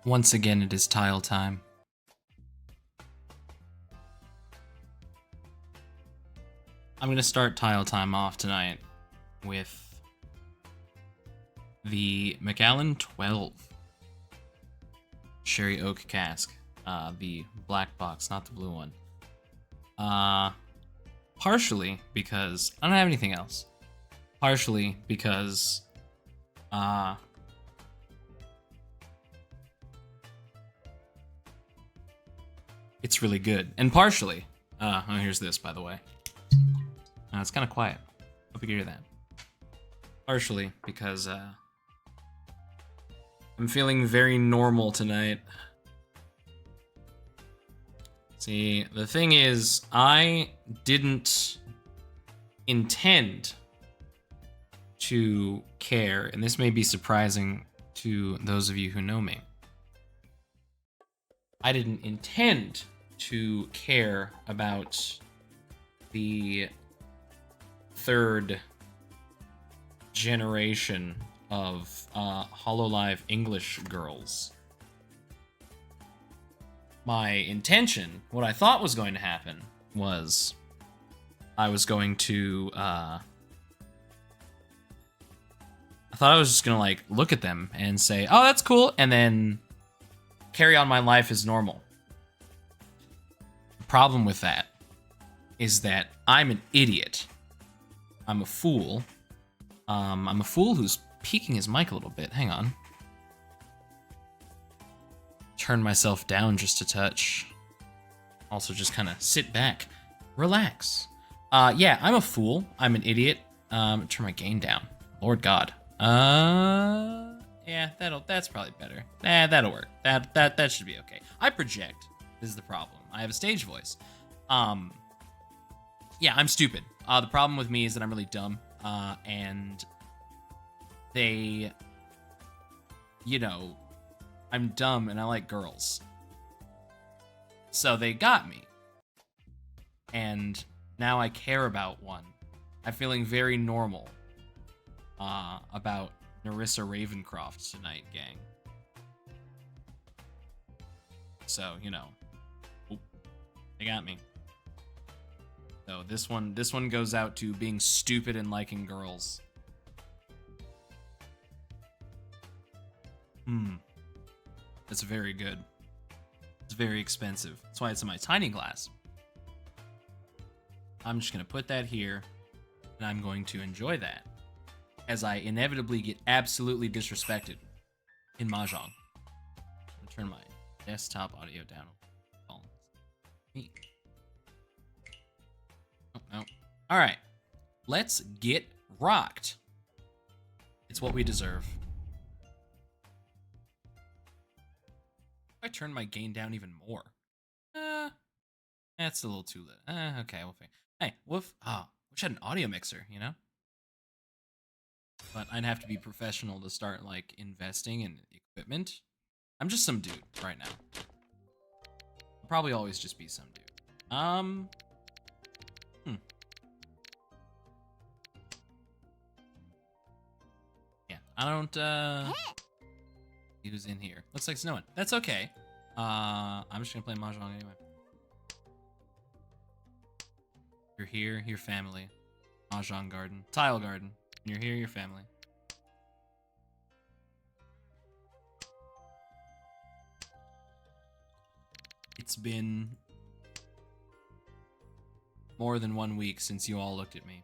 Once again, it is tile time. I'm going to start tile time off tonight with the Macallan 12 Sherry Oak Cask. The black box, not the blue one. Partially because I don't have anything else. Partially because it's really good. And partially, oh, here's this, by the way. It's kind of quiet. Hope you can hear that. Partially because I'm feeling very normal tonight. See, the thing is, I didn't intend to care, and this may be surprising to those of you who know me. I didn't intend to care about the third generation of HoloLive English girls. My intention, what I thought was going to happen, was I was going to, I thought I was just gonna, like, look at them and say, oh, that's cool, and then carry on my life as normal. The problem with that is that I'm an idiot. I'm a fool. I'm a fool who's peeking his mic a little bit. Hang on. Turn myself down just a touch. Also just kind of sit back. Relax. Yeah, I'm a fool. I'm an idiot. Turn my gain down. Lord God. Yeah, that's probably better. That'll work. That should be okay. I project. This is the problem. I have a stage voice. Yeah, I'm stupid. The problem with me is that I'm really dumb. And they, you know, I'm dumb and I like girls. So they got me. And now I care about one. I'm feeling very normal about Narissa Ravencroft tonight, gang. So, you know, they got me. So this one goes out to being stupid and liking girls. That's very good. It's very expensive. That's why it's in my tiny glass. I'm just gonna put that here, and I'm going to enjoy that as I inevitably get absolutely disrespected in Mahjong. I'm gonna turn my desktop audio down. Oh, me. Oh, no. All right, let's get rocked. It's what we deserve. I turn my gain down even more. That's a little too lit. Okay, we'll figure. Hey, woof. Wish I had an audio mixer, you know? But I'd have to be professional to start, like, investing in equipment. I'm just some dude right now. I'll probably always just be some dude. Yeah, I don't, see who's in here. Looks like it's no one. That's okay. I'm just gonna play Mahjong anyway. You're here, your family. Mahjong garden. Tile garden. You're here, your family. It's been more than 1 week since you all looked at me.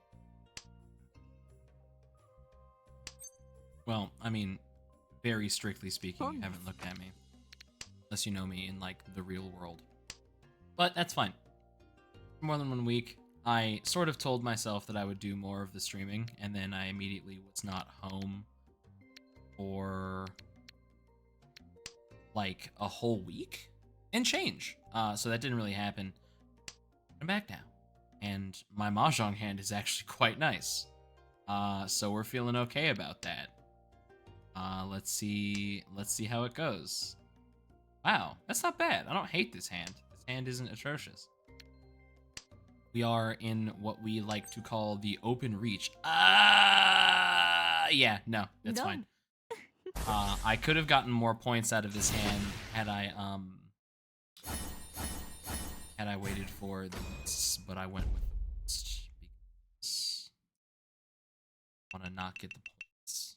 Well, I mean, very strictly speaking, you haven't looked at me. Unless you know me in, like, the real world. But that's fine. More than 1 week. I sort of told myself that I would do more of the streaming, and then I immediately was not home for, like, a whole week and change. So that didn't really happen. I'm back now. And my Mahjong hand is actually quite nice. So we're feeling okay about that. Let's see how it goes. Wow, that's not bad. I don't hate this hand. This hand isn't atrocious. We are in what we like to call the open reach. Yeah, no, that's fine. I could have gotten more points out of his hand had I waited for this, but I went with this because I want to not get the points.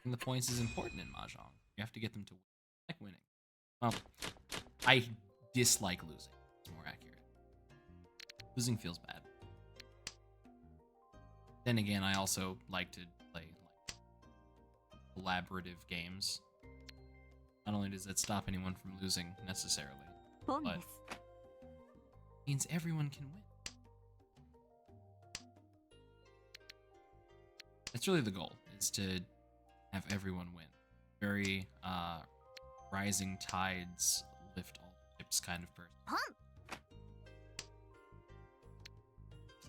And the points is important in Mahjong. You have to get them to win. I like winning. Well, I dislike losing. It's more accurate. Losing feels bad. Then again, I also like to play collaborative games. Not only does that stop anyone from losing necessarily, but it means everyone can win. That's really the goal, is to have everyone win. Very rising tides lift all ships kind of person.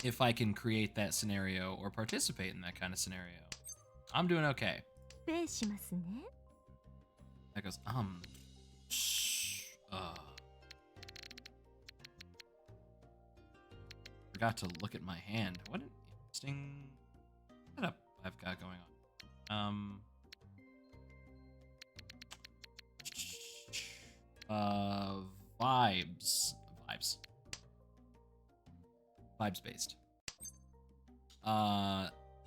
If I can create that scenario or participate in that kind of scenario, I'm doing okay. That goes, forgot to look at my hand. What an interesting setup I've got going on. Vibes based.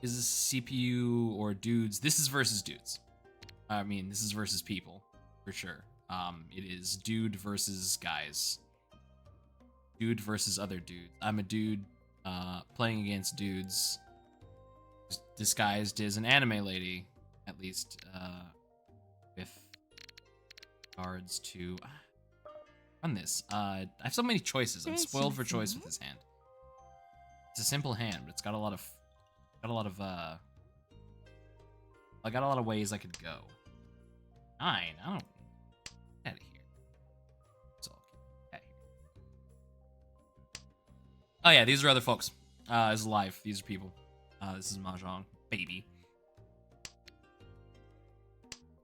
Is this CPU or dudes? This is versus dudes. I mean, this is versus people, for sure. It is dude versus guys. Dude versus other dude. I'm a dude, playing against dudes disguised as an anime lady, at least, with regards to run this. I have so many choices. I'm spoiled for choice with this hand. It's a simple hand, but it's got a lot of I got a lot of ways I could go. 9. I don't get out of here. So I'll keep that here. Oh yeah, these are other folks. This is live. These are people. This is Mahjong, baby.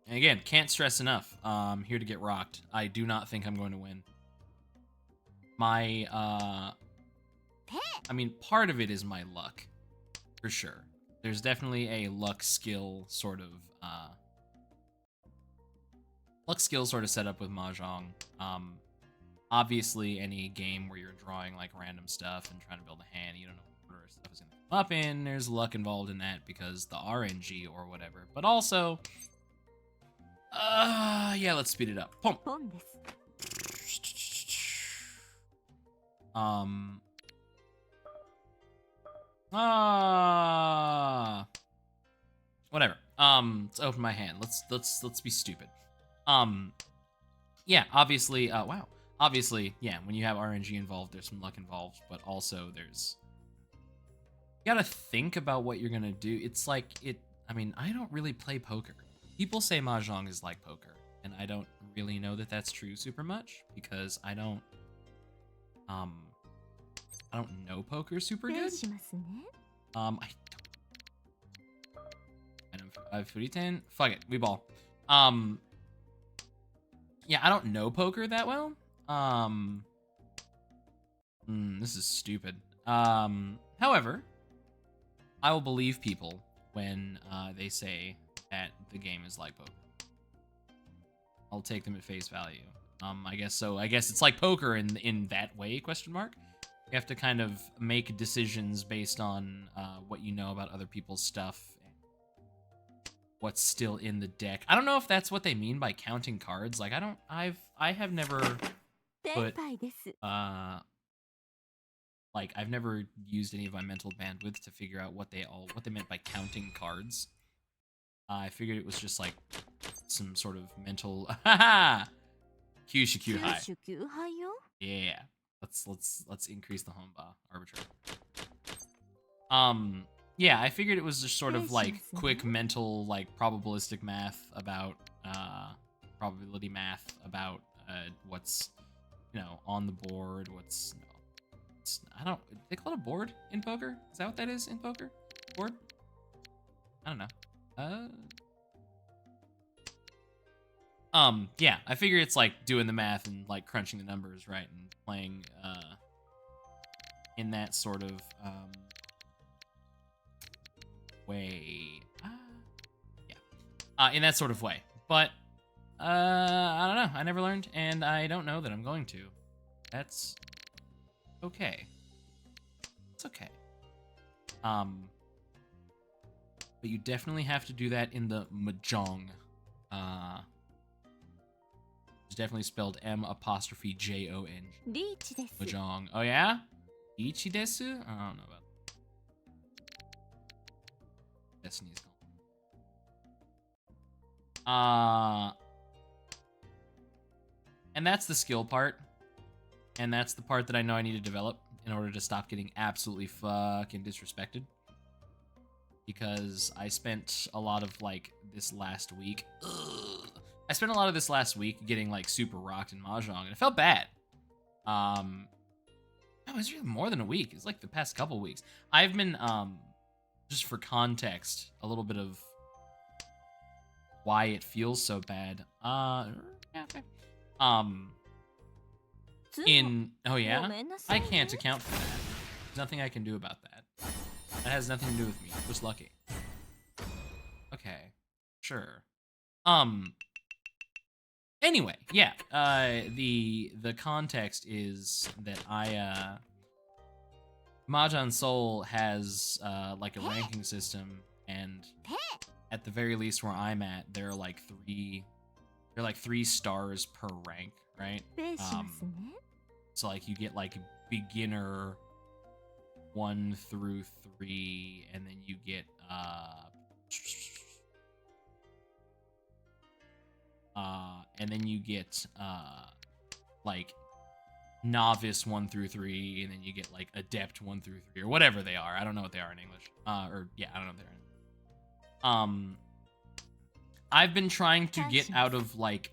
And again, can't stress enough. Here to get rocked. I do not think I'm going to win. I mean, part of it is my luck, for sure. There's definitely a luck skill sort of setup with Mahjong. Obviously, any game where you're drawing like random stuff and trying to build a hand, you don't know what order stuff is gonna come up in. There's luck involved in that because the RNG or whatever. But also, yeah, let's speed it up. Boom. Whatever. Let's open my hand. Let's be stupid. Yeah, obviously, wow. Obviously, yeah, when you have RNG involved, there's some luck involved, but also there's, you gotta think about what you're gonna do. It's like, I mean, I don't really play poker. People say Mahjong is like poker, and I don't really know that that's true super much, because I don't know poker super good. Fuck it, we ball. Yeah, I don't know poker that well. This is stupid. However, I will believe people when they say that the game is like poker. I'll take them at face value. I guess so. I guess it's like poker in that way, question mark. You have to kind of make decisions based on what you know about other people's stuff and what's still in the deck. I don't know if that's what they mean by counting cards. Like, I have never put, like, I've never used any of my mental bandwidth to figure out what they meant by counting cards. I figured it was just like some sort of mental, Kyushu high. Yeah. Let's increase the home bar arbitrary. Yeah, I figured it was just sort of like quick mental, like probabilistic math about probability math about what's, you know, on the board, what's, you know, I don't, they call it a board in poker? Is that what that is in poker? Board? I don't know. Yeah, I figure it's like doing the math and like crunching the numbers, right, and playing in that sort of way. Yeah. in that sort of way. But I don't know. I never learned, and I don't know that I'm going to. That's okay. It's okay. But you definitely have to do that in the Mahjong. It's definitely spelled M''Jon. Mahjong. Oh yeah? Ichi desu? I don't know about Destiny's call. And that's the skill part. And that's the part that I know I need to develop in order to stop getting absolutely fucking disrespected. Because I spent a lot of, like, this last week. I spent a lot of this last week getting, like, super rocked in Mahjong, and it felt bad. No, it was really more than a week. It's like the past couple weeks. I've been, just for context, a little bit of why it feels so bad. Yeah, okay. Oh yeah? I can't account for that. There's nothing I can do about that. That has nothing to do with me. Just lucky. Okay. Sure. Anyway, yeah. The context is that Mahjong Soul has like a ranking system, and at the very least where I'm at, there are like three stars per rank, right? So like you get like beginner 1 through 3, and then you get like novice 1 through 3, and then you get like adept 1 through 3, or whatever they are. I don't know what they are in English. Or yeah, I don't know what they are in. I've been trying to get out of like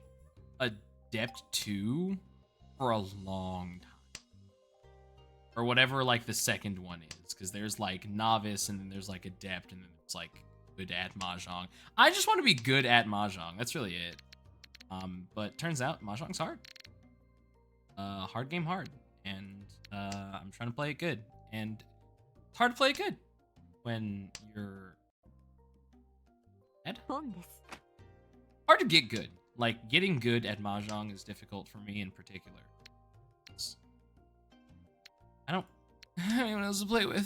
adept 2 for a long time. Or whatever, like, the second one is. Because there's, like, novice, and then there's, like, adept, and then there's, like, good at Mahjong. I just want to be good at Mahjong. That's really it. But turns out, Mahjong's hard. Hard game hard. And, I'm trying to play it good. And it's hard to play it good when you're dead. Hard to get good. Like, getting good at Mahjong is difficult for me in particular. I don't have anyone else to play with.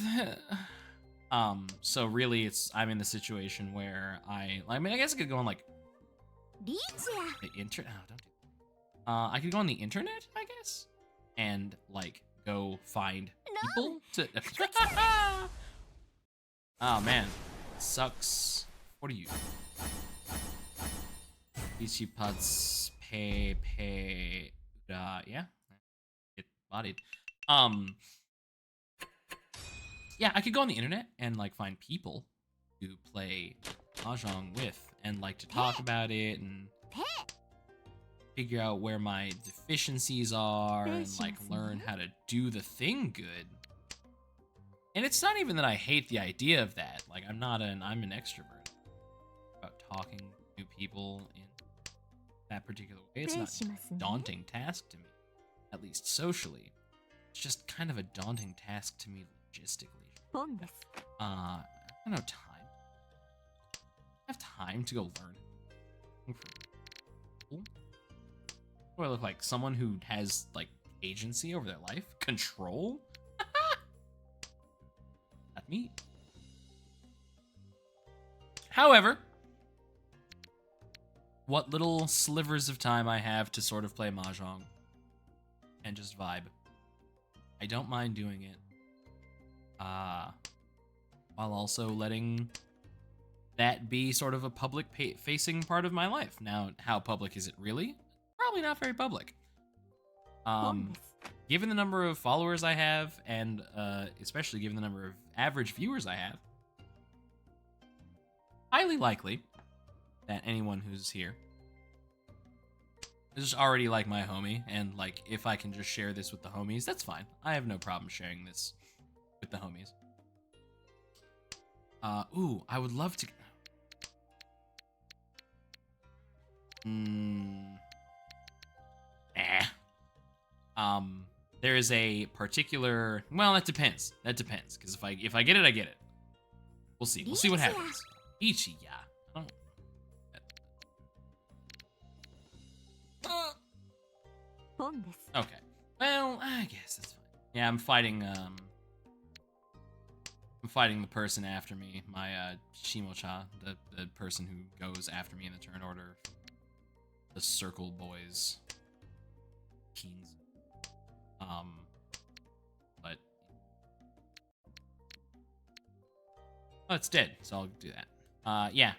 So really I'm in the situation where I guess I could go on like the internet. Oh, don't do that. I could go on the internet, I guess, and like go find people to. Oh man, sucks. What are you? Ichipatsu pay. Yeah, get bodied. Yeah, I could go on the internet and like find people to play Mahjong with, and like to talk about it and figure out where my deficiencies are, and like learn how to do the thing good. And it's not even that I hate the idea of that. Like I'm an extrovert. About talking to new people in that particular way. It's not a daunting task to me, at least socially. It's just kind of a daunting task to me logistically. I don't have time. I have time to go learn. What do I look like? Someone who has like agency over their life? Control? Not me. However, what little slivers of time I have to sort of play Mahjong and just vibe, I don't mind doing it. While also letting that be sort of a public facing part of my life. Now, how public is it really? Probably not very public. Given the number of followers I have, and especially given the number of average viewers I have, highly likely that anyone who's here is already like my homie, and like if I can just share this with the homies, that's fine. I have no problem sharing this with the homies. Ooh, I would love to. There is a particular. Well, that depends. That depends, because if I get it, I get it. We'll see. We'll see what happens. Ichi, yeah. Okay. Well, I guess that's fine. Yeah, I'm fighting the person after me, my Shimocha, the person who goes after me in the turn order. The circle boys. Keens. But oh, it's dead, so I'll do that. Yeah.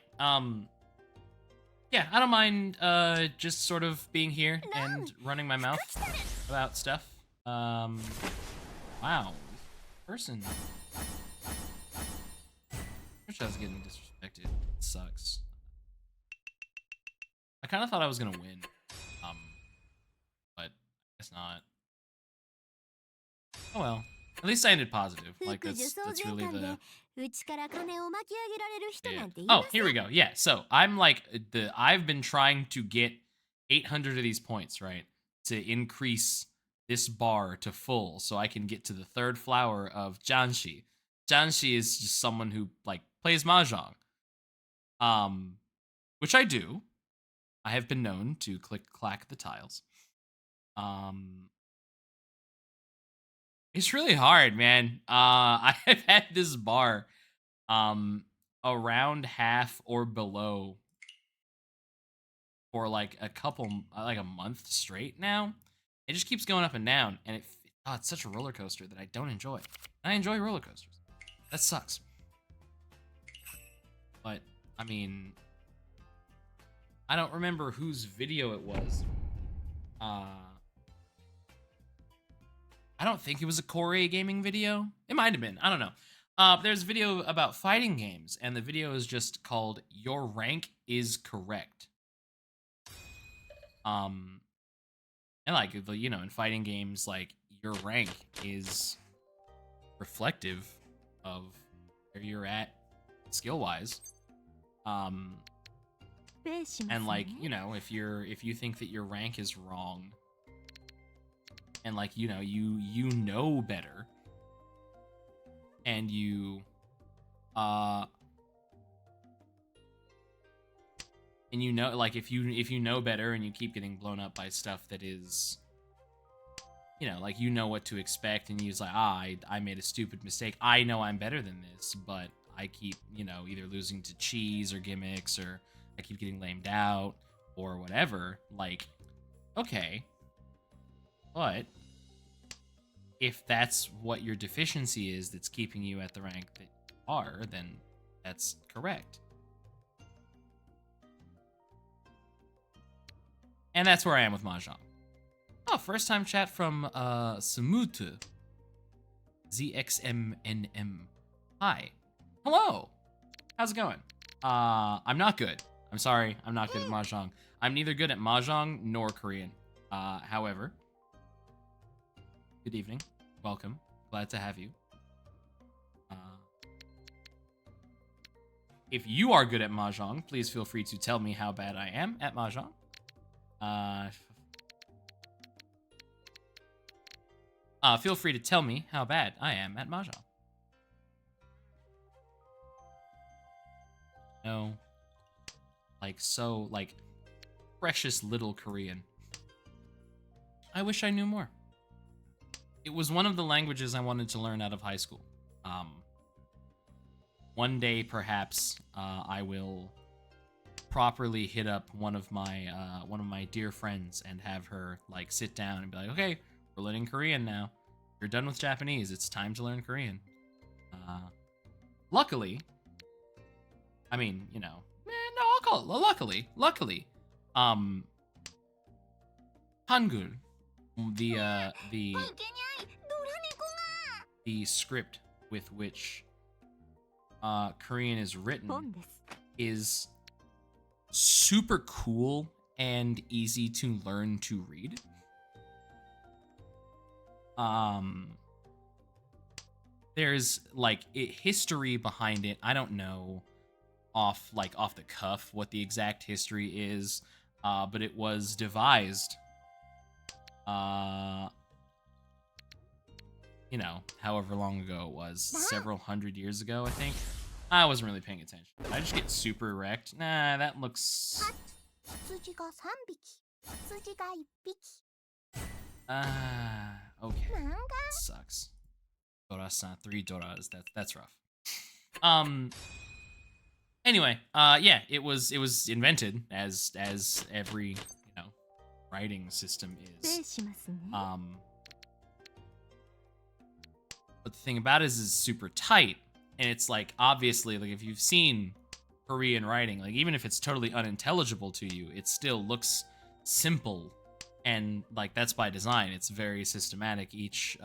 Yeah, I don't mind just sort of being here and running my mouth about stuff. Wow. Person. Wish I was getting disrespected. It sucks. I kind of thought I was gonna win. But I guess not. Oh well. At least I ended positive. Like that's really the. Yeah. Oh, here we go. Yeah. So I'm like I've been trying to get 800 of these points, right, to increase this bar to full, so I can get to the third flower of Janshi. Janshi is just someone who like plays mahjong. Which I do. I have been known to clack the tiles. It's really hard, man. I have had this bar around half or below for like a month straight now. It just keeps going up and down, and it's such a roller coaster that I don't enjoy. I enjoy roller coasters. That sucks. But I mean, I don't remember whose video it was. I don't think it was a Corey Gaming video. It might have been. I don't know. There's a video about fighting games, and the video is just called "Your Rank is Correct." And like, you know, in fighting games, like your rank is reflective of where you're at skill-wise. And like, you know, if you think that your rank is wrong, and like, you know, you know better, and you know, like, if you know better and you keep getting blown up by stuff that is, you know, like, you know what to expect, and you're like, I made a stupid mistake. I know I'm better than this, but I keep, you know, either losing to cheese or gimmicks, or I keep getting lamed out or whatever. Like, okay, but if that's what your deficiency is that's keeping you at the rank that you are, then that's correct. And that's where I am with Mahjong. Oh, first time chat from Samutu. ZXMNM. Hi. Hello. How's it going? I'm not good. I'm sorry, I'm not good at Mahjong. I'm neither good at Mahjong nor Korean. However, good evening. Welcome. Glad to have you. If you are good at Mahjong, please feel free to tell me how bad I am at Mahjong. Feel free to tell me how bad I am at Mahjong. No. Like, precious little Korean. I wish I knew more. It was one of the languages I wanted to learn out of high school. One day, perhaps, I will properly hit up one of my dear friends and have her, like, sit down and be like, okay, we're learning Korean now. You're done with Japanese. It's time to learn Korean. Luckily, I mean, you know, no, I'll call it luckily, Hangul, the script with which Korean is written is super cool and easy to learn to read. There's like history behind it. I don't know off the cuff what the exact history is, but it was devised you know, however long ago it was, several hundred years ago, I think. I wasn't really paying attention. Did I just get super wrecked? Nah, that looks... Okay. Sucks. Dora-san, 3 Doras. That's rough. Anyway, yeah, it was invented as every, writing system is. But the thing about it is it's super tight, and it's like, obviously, like, if you've seen Korean writing, like, even if it's totally unintelligible to you, it still looks simple, and like, that's by design. It's very systematic. Each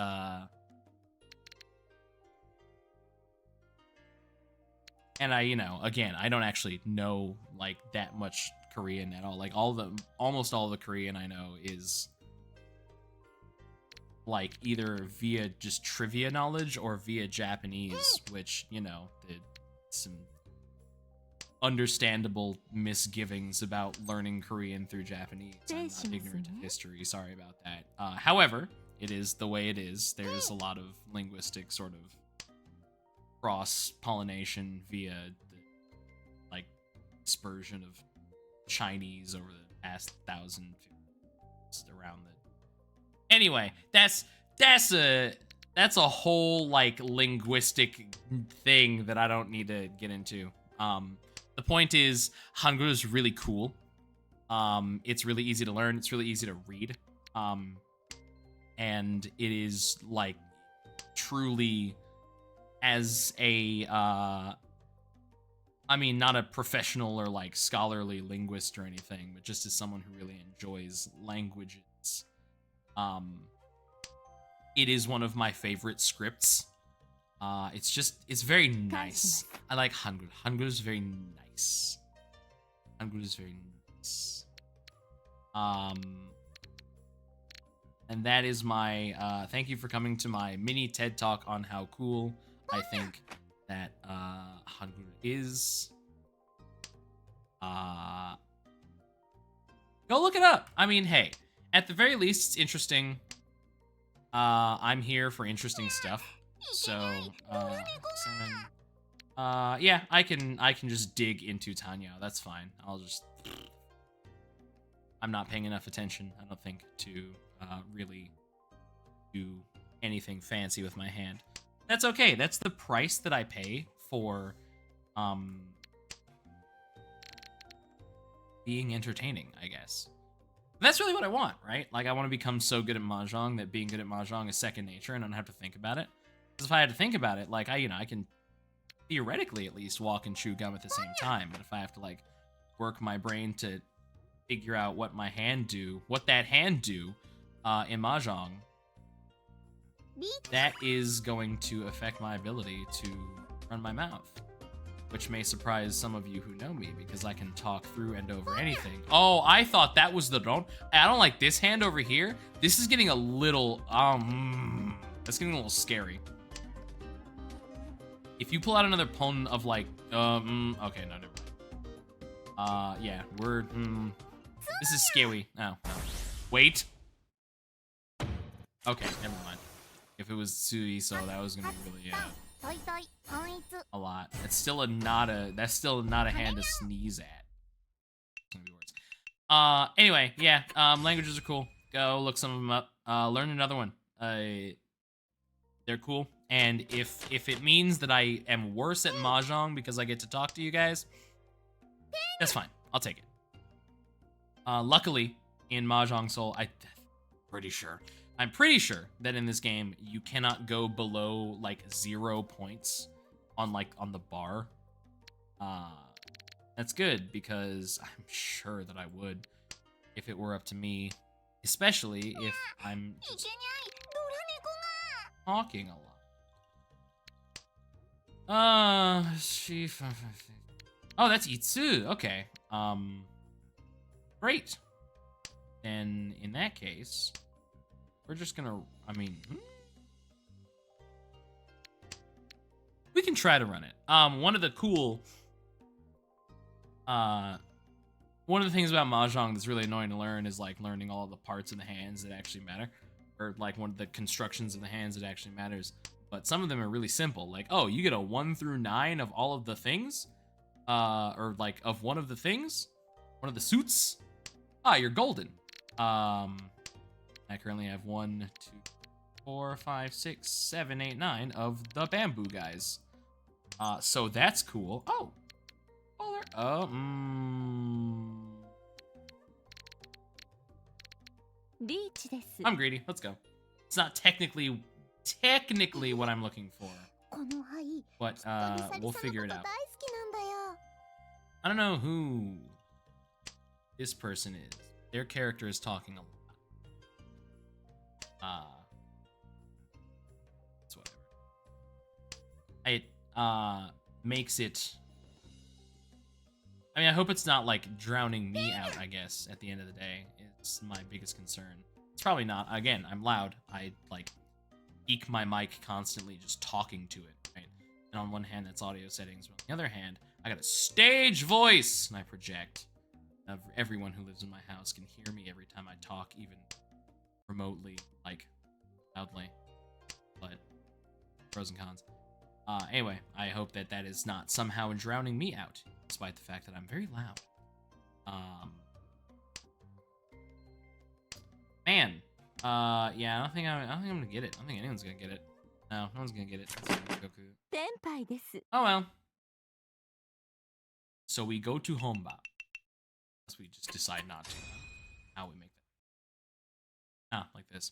and I, again, I don't actually know like that much Korean at all. Like, almost all the Korean I know is like either via just trivia knowledge or via Japanese, which, some understandable misgivings about learning Korean through Japanese. I'm not ignorant of history. Sorry about that. However, it is the way it is. There's a lot of linguistic sort of cross-pollination via the, like, dispersion of Chinese over the past 1,000 years around the... Anyway, that's a whole, like, linguistic thing that I don't need to get into. The point is, Hangul is really cool. It's really easy to learn. It's really easy to read. And it is, like, truly, as a, I mean, not a professional or, like, scholarly linguist or anything, but just as someone who really enjoys languages, it is one of my favorite scripts. It's very nice. I like Hangul. Hangul is very nice. Hangul is very nice. And that is my, thank you for coming to my mini TED Talk on how cool I think that, Hangul is. Go look it up. I mean, hey, at the very least, it's interesting. I'm here for interesting stuff. So, yeah, I can just dig into Tanya. That's fine. I'm not paying enough attention, I don't think, to really do anything fancy with my hand. That's okay. That's the price that I pay for being entertaining, I guess. That's really what I want, right? Like, I want to become so good at Mahjong that being good at Mahjong is second nature and I don't have to think about it. Because if I had to think about it, like, I can theoretically at least walk and chew gum at the same time. But if I have to, like, work my brain to figure out what that hand do in Mahjong, that is going to affect my ability to run my mouth. Which may surprise some of you who know me, because I can talk through and over anything. Oh, I thought that was the drone. I don't like this hand over here. This is getting a little, that's getting a little scary. If you pull out another pwn of, like, okay, no, never mind. Yeah, this is scary. Oh, no. Wait. Okay, never mind. If it was Suiso, that was gonna be really, a lot. That's still not a hand to sneeze at. It's gonna be worse. Anyway, yeah, languages are cool. Go look some of them up. Learn another one. They're cool. And if it means that I am worse at Mahjong because I get to talk to you guys, that's fine. I'll take it. Luckily, in Mahjong Soul, I'm pretty sure that in this game, you cannot go below, like, 0 points on the bar. That's good, because I'm sure that I would if it were up to me, especially if I'm just talking a lot. Oh, that's Itsu. Okay. Great. Then, in that case, we're just gonna, we can try to run it. One of the things about Mahjong that's really annoying to learn is, like, learning all of the parts of the hands that actually matter. Or, like, one of the constructions of the hands that actually matters. But some of them are really simple. Like, oh, you get a 1 through 9 of all of the things? Or, like, of one of the things? One of the suits? Ah, you're golden. That currently have 1, 2, 4, 5, 6, 7, 8, 9 of the bamboo guys. So that's cool. Oh. I'm greedy. Let's go. It's not technically what I'm looking for. But we'll figure it out. I don't know who this person is. Their character is talking a lot. It's whatever. It makes it. I mean, I hope it's not like drowning me out, I guess, at the end of the day. It's my biggest concern. It's probably not. Again, I'm loud. I like eke my mic constantly just talking to it, right? And on one hand, that's audio settings. But on the other hand, I got a stage voice, and I project. Everyone who lives in my house can hear me every time I talk, even remotely, like, loudly. But pros and cons. Anyway, I hope that that is not somehow drowning me out, despite the fact that I'm very loud. Man. Yeah, I don't think I'm gonna get it. I don't think anyone's gonna get it. No one's gonna get it. Oh well. So we go to Honba. Unless we just decide not to. How we make that. Ah, like this.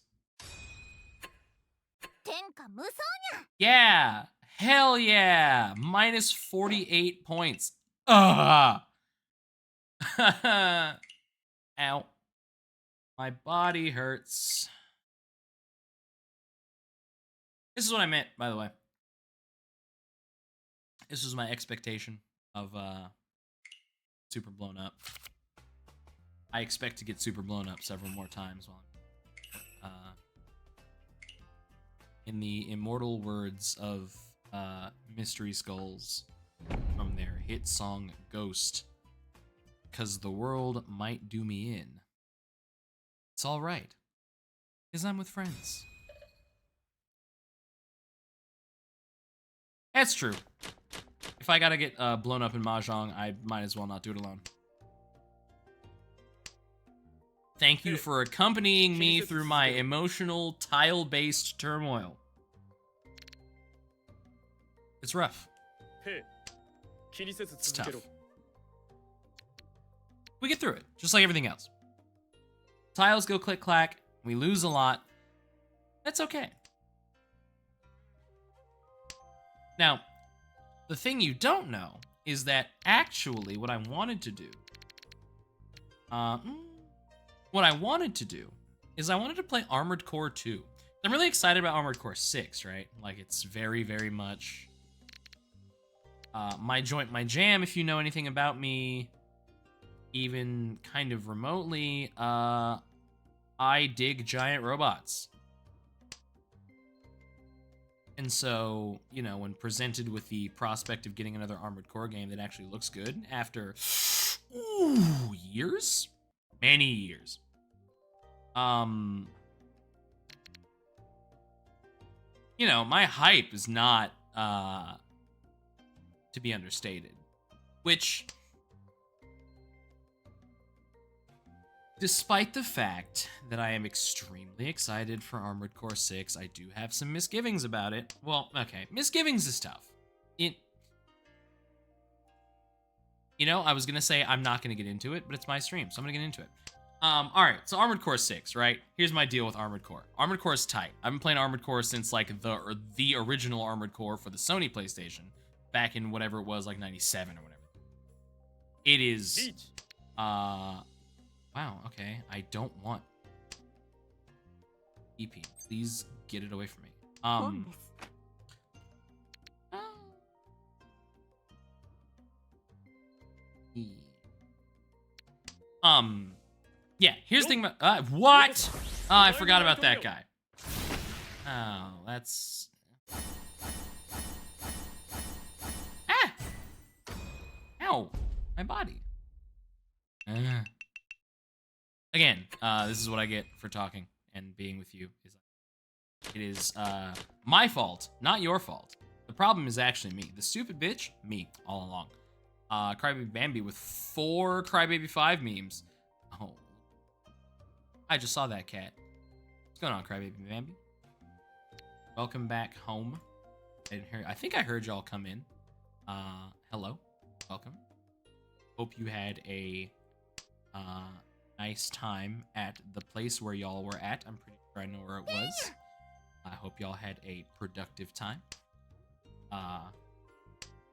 Yeah! Hell yeah! Minus 48 points. Ugh! Ow. My body hurts. This is what I meant, by the way. This was my expectation of super blown up. I expect to get super blown up several more times while I'm in the immortal words of Mystery Skulls from their hit song Ghost. 'Cause the world might do me in. It's alright. 'Cause I'm with friends. That's true. If I gotta get blown up in Mahjong, I might as well not do it alone. Thank you for accompanying me through my emotional, tile-based turmoil. It's rough. It's tough. We get through it, just like everything else. Tiles go click-clack, we lose a lot. That's okay. Now, the thing you don't know is that actually what I wanted to do, is I wanted to play Armored Core 2. I'm really excited about Armored Core 6, right? Like, it's very, very much my joint, my jam, if you know anything about me, even kind of remotely. I dig giant robots. And so, you know, when presented with the prospect of getting another Armored Core game that actually looks good after years? Many years. You know, my hype is not to be understated. Which, despite the fact that I am extremely excited for Armored Core 6, I do have some misgivings about it. Well, okay, misgivings is tough. You know, I was gonna say I'm not gonna get into it, but it's my stream, so I'm gonna get into it. Alright, so Armored Core 6, right? Here's my deal with Armored Core. Armored Core is tight. I've been playing Armored Core since, like, the original Armored Core for the Sony PlayStation, back in whatever it was, like, 97 or whatever. It is, wow, okay. I don't want EP. Please get it away from me. Yeah, here's the thing about, what? Oh, I forgot about that guy. Oh, that's... Ah! Ow! My body. Again, this is what I get for talking and being with you. It is my fault, not your fault. The problem is actually me. The stupid bitch, me, all along. Crybaby Bambi with 4 Crybaby 5 memes. Oh. I just saw that cat. going on, Crybaby Bambi? Welcome back home. I think I heard y'all come in. Hello. Welcome. Hope you had a nice time at the place where y'all were at. I'm pretty sure I know where it was. I hope y'all had a productive time.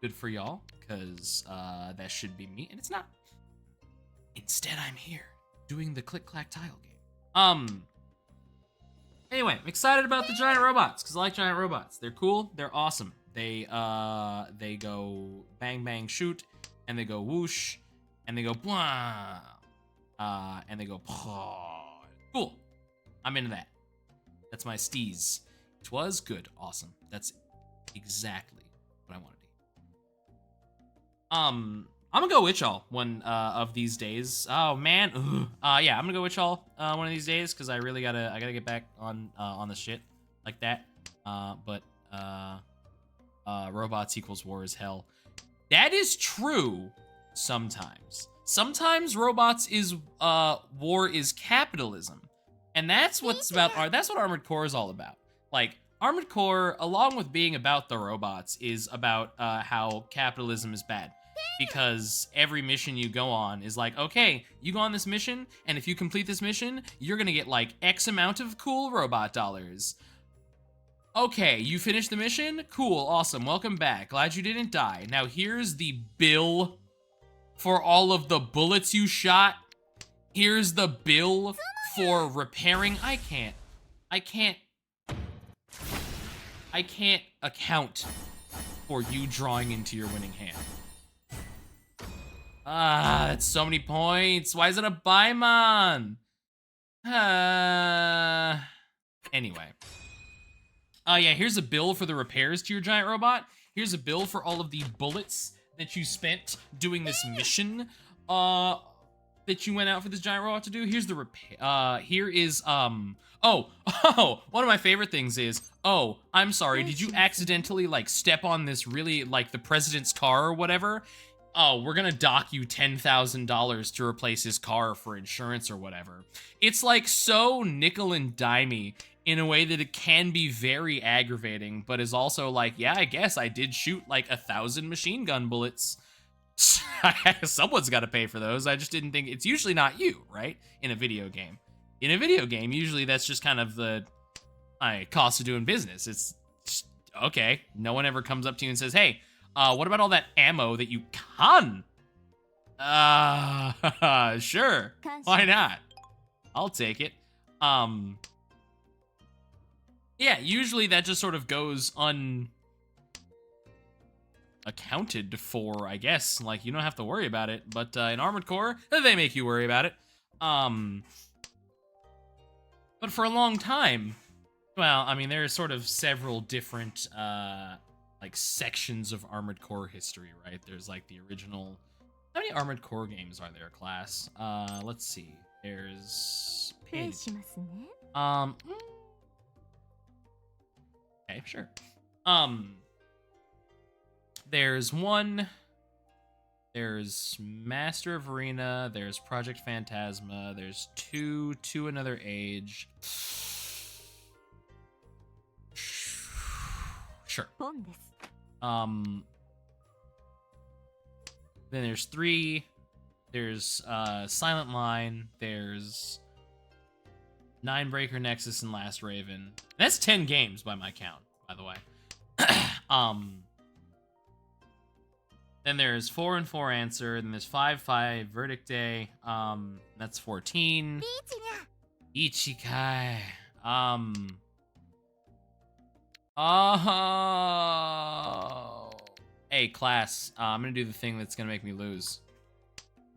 Good for y'all, because that should be me, and it's not. Instead, I'm here doing the click-clack tile game. Anyway, I'm excited about the giant robots, because I like giant robots. They're cool, they're awesome. They go bang, bang, shoot, and they go whoosh, and they go blah, and they go paw. Cool. I'm into that. That's my steez. It was good, awesome. That's exactly what I wanted to hear. I'm gonna go with y'all one of these days. Oh man, yeah, I'm gonna go with y'all one of these days because I gotta get back on the shit like that. But robots equals war is hell. That is true sometimes. Sometimes robots is war is capitalism, and that's what's about. That's what Armored Core is all about. Like Armored Core, along with being about the robots, is about how capitalism is bad. Because every mission you go on is like, okay, you go on this mission, and if you complete this mission, you're gonna get like X amount of cool robot dollars. Okay, you finished the mission? Cool, awesome, welcome back. Glad you didn't die. Now here's the bill for all of the bullets you shot. Here's the bill for repairing. I can't account for you drawing into your winning hand. That's so many points. Why is it a Baimon? Anyway. Yeah, here's a bill for the repairs to your giant robot. Here's a bill for all of the bullets that you spent doing this mission, that you went out for this giant robot to do. Here's the repair. Here is, one of my favorite things is, oh, I'm sorry, did you accidentally, like, step on this really, like, the president's car or whatever? Oh, we're gonna dock you $10,000 to replace his car for insurance or whatever. It's like so nickel and dimey in a way that it can be very aggravating, but is also like, yeah, I guess I did shoot like 1,000 machine gun bullets. Someone's got to pay for those. I just didn't think it's usually not you, right? In a video game. In a video game, usually that's just kind of the cost of doing business. It's just, okay. No one ever comes up to you and says, hey, what about all that ammo that you can? Sure. Why not? I'll take it. Yeah, usually that just sort of goes unaccounted for, I guess. Like, you don't have to worry about it. But in Armored Core, they make you worry about it. But for a long time, well, I mean, there are sort of several different, like, sections of Armored Core history, right? There's, like, the original... How many Armored Core games are there, class? Let's see. There's... Okay, sure. There's one. There's Master of Arena. There's Project Phantasma. There's two. Another Age. Sure. Then there's 3. There's Silent Line. There's Ninebreaker, Nexus, and Last Raven. That's 10 games by my count, by the way. Then there's 4 and 4 Answer. Then there's 5 Verdict Day. That's 14. Ichikai. Oh. Hey, class. I'm gonna do the thing that's gonna make me lose.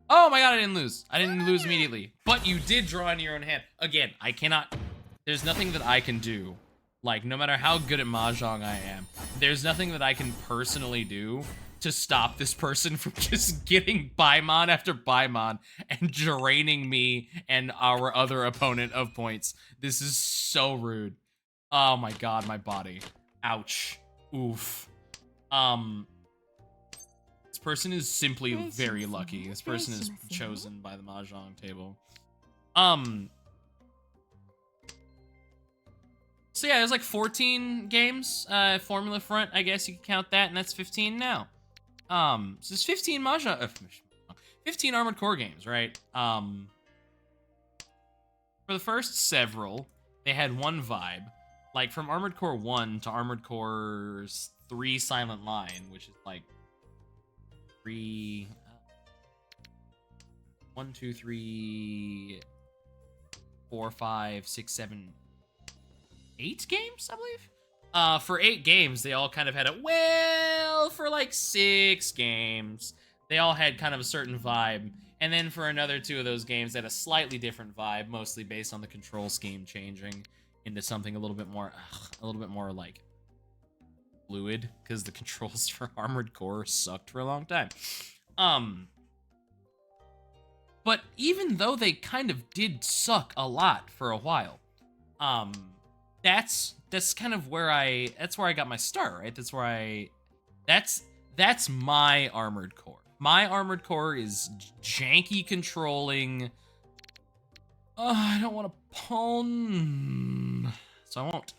Oh my god, I didn't lose. I didn't lose immediately. But you did draw into your own hand. Again, I cannot... There's nothing that I can do. Like, no matter how good at Mahjong I am, there's nothing that I can personally do to stop this person from just getting Baimon after Baimon and draining me and our other opponent of points. This is so rude. Oh my god, my body. Ouch. Oof. This person is simply very lucky. This person is chosen by the Mahjong table. So yeah, there's like 14 games. Formula Front, I guess you can count that, and that's 15 now. So there's 15 Mahjong, 15 Armored Core games, right? For the first several, they had one vibe. Like from Armored Core 1 to Armored Core 3 Silent Line, which is like 3, 1, 2, 3, 4, 5, 6, 7, 8 games, I believe. For 8 games, they all kind of had for like 6 games, they all had kind of a certain vibe. And then for another 2 of those games, they had a slightly different vibe, mostly based on the control scheme changing into something a little bit more like fluid, because the controls for Armored Core sucked for a long time. But even though they kind of did suck a lot for a while, that's kind of where I got my start, right? That's my Armored Core. My Armored Core is janky controlling. I don't want to pwn, so I won't.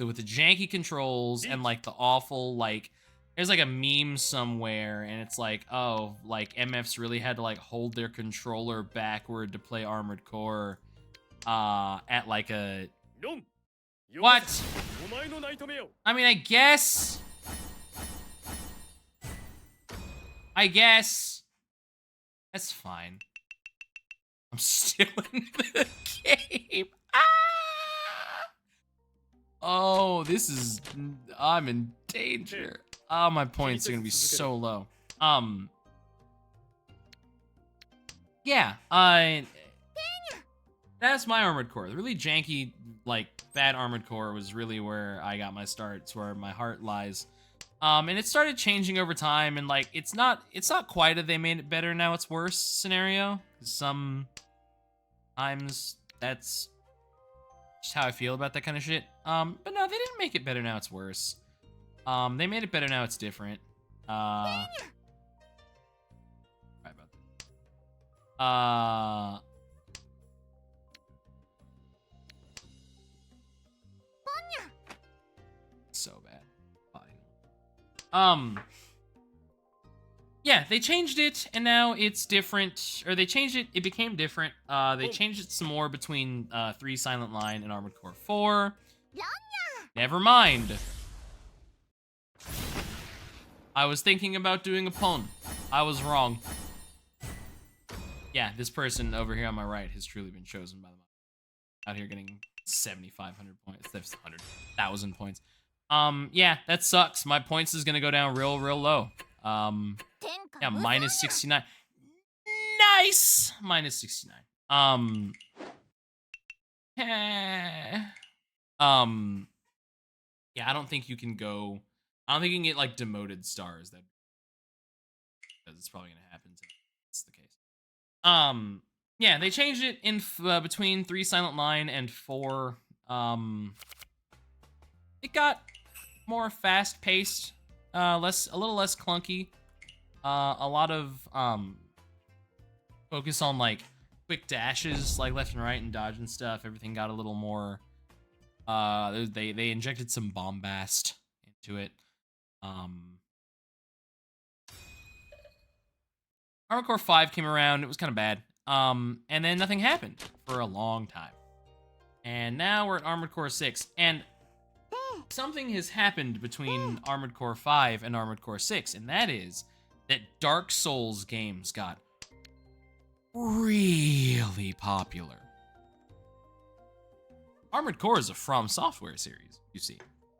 With the janky controls and like the awful, like, there's like a meme somewhere and it's like, oh, like MFs really had to like hold their controller backward to play Armored Core at like a what? I mean, I guess that's fine. I'm still in the game. Ah! Oh, I'm in danger. Oh, my points are gonna be so low. Yeah, that's my Armored Core. The really janky, like, bad Armored Core was really where I got my start. It's where my heart lies. And it started changing over time, and like, it's not quite a they made it better, now it's worse scenario. Sometimes that's just how I feel about that kind of shit. But no, they didn't make it better, now it's worse. They made it better, now it's different. Right about that. So bad. Fine. Yeah, they changed it, and now it's different. Or they changed it, it became different. They changed it some more between 3 Silent Line and Armored Core 4. Never mind. I was thinking about doing a pwn. I was wrong. Yeah, this person over here on my right has truly been chosen by the out here getting 7,500 points. That's 100,000 points. Yeah, that sucks. My points is gonna go down real low. Yeah, minus 69. Nice! Minus 69. Yeah, I don't think you can go. I don't think you can get like demoted stars. Because it's probably gonna happen. That's the case. Yeah, they changed it in between 3 Silent Line and 4. It got more fast-paced, a little less clunky. A lot of focus on like quick dashes, like left and right and dodge and stuff. Everything got a little more. They injected some bombast into it. Armored Core 5 came around. It was kind of bad. And then nothing happened for a long time. And now we're at Armored Core 6, and something has happened between Armored Core 5 and Armored Core 6, and that is that Dark Souls games got really popular. Armored Core is a From Software series, you see.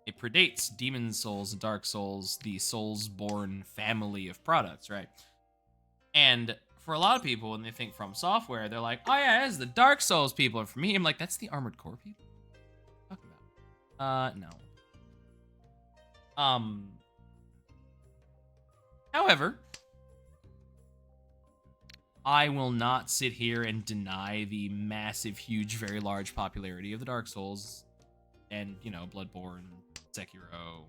It predates Demon's Souls and Dark Souls, the Soulsborne family of products, right? And for a lot of people, when they think From Software, they're like, oh yeah, that's the Dark Souls people. And for me, I'm like, that's the Armored Core people? What are you talking about? No. However, I will not sit here and deny the massive, huge, very large popularity of the Dark Souls and, you know, Bloodborne, Sekiro,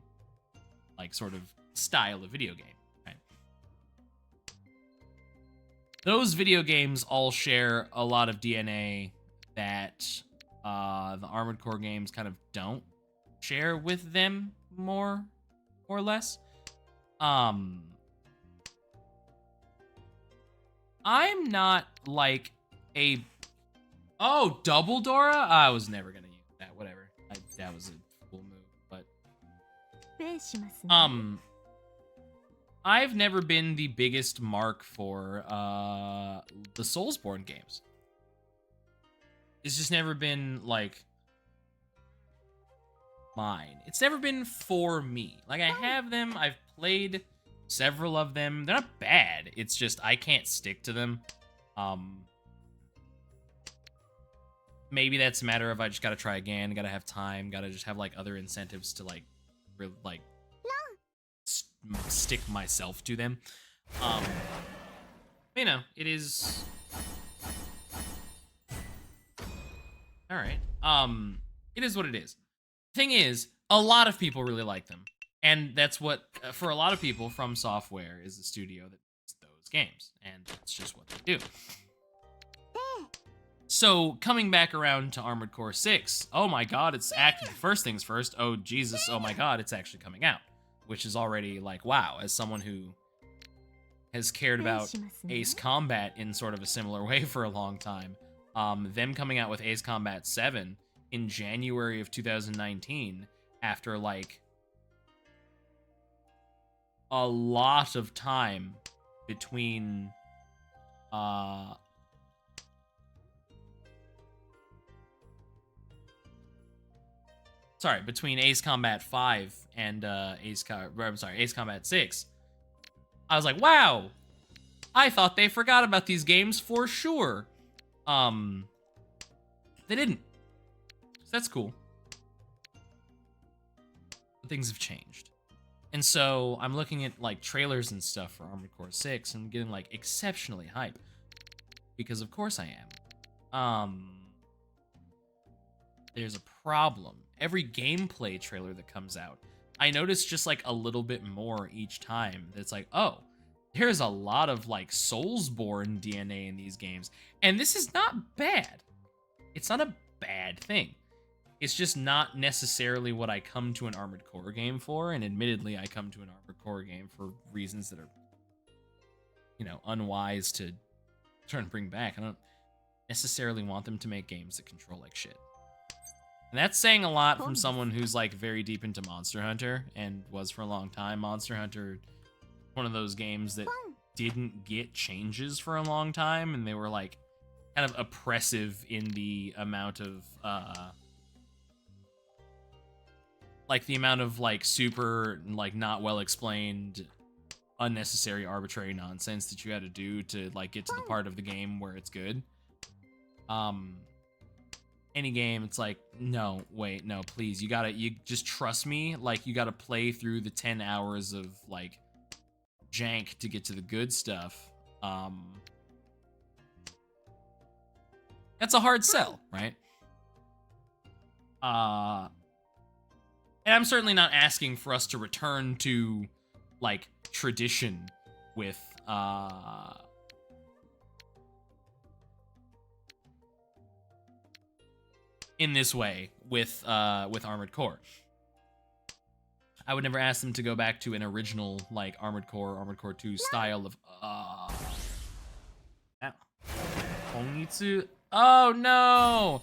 like, sort of style of video game, right? Those video games all share a lot of DNA that the Armored Core games kind of don't share with them more or less. I'm not like a... Oh, double Dora? I was never gonna use that. Whatever. That was a cool move, but... I've never been the biggest mark for the Soulsborne games. It's just never been, like, mine. It's never been for me. Like, I have them. I've played several of them. They're not bad. It's just I can't stick to them. Maybe that's a matter of I just gotta try again, gotta have time, gotta just have, like, other incentives to, like, really, like, stick myself to them. You know, it is... Alright. It is what it is. Thing is, a lot of people really like them. And that's what, for a lot of people, From Software is the studio that makes those games. And that's just what they do. So, coming back around to Armored Core 6, oh my god, it's first things first, oh Jesus, oh my god, it's actually coming out. Which is already, like, wow, as someone who has cared about Ace Combat in sort of a similar way for a long time, them coming out with Ace Combat 7 in January of 2019, after, like, a lot of time between, between Ace Combat 5 and Ace Combat 6, I was like, wow, I thought they forgot about these games for sure. They didn't. So that's cool. But things have changed. And so I'm looking at, like, trailers and stuff for Armored Core 6 and getting, like, exceptionally hype. Because of course I am. There's a problem. Every gameplay trailer that comes out, I notice just, like, a little bit more each time. It's like, oh, there's a lot of, like, Soulsborne DNA in these games. And this is not bad. It's not a bad thing. It's just not necessarily what I come to an Armored Core game for. And admittedly, I come to an Armored Core game for reasons that are, you know, unwise to try and bring back. I don't necessarily want them to make games that control like shit. And that's saying a lot from someone who's, like, very deep into Monster Hunter and was for a long time. Monster Hunter, one of those games that didn't get changes for a long time, and they were, like, kind of oppressive in the amount of, super, like, not well explained, unnecessary, arbitrary nonsense that you had to do to, like, get to the part of the game where it's good. Any game, it's like, no, wait, no, please, you just trust me, like, you gotta play through the 10 hours of, like, jank to get to the good stuff. That's a hard sell, right? And I'm certainly not asking for us to return to, like, tradition with, in this way with Armored Core. I would never ask them to go back to an original, like, Armored Core 2 style of, Onitsu. Oh no!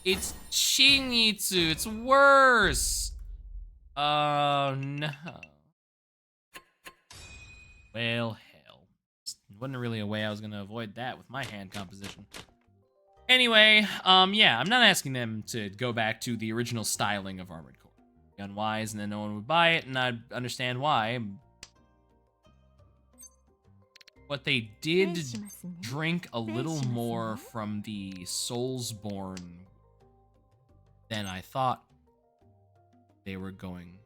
It's Shinitsu. It's worse. Oh no. Well, hell. Wasn't really a way I was gonna avoid that with my hand composition. Anyway, yeah, I'm not asking them to go back to the original styling of Armored Core. Unwise, and then no one would buy it, and I'd understand why. But they did drink a little more from the Soulsborne than I thought they were going.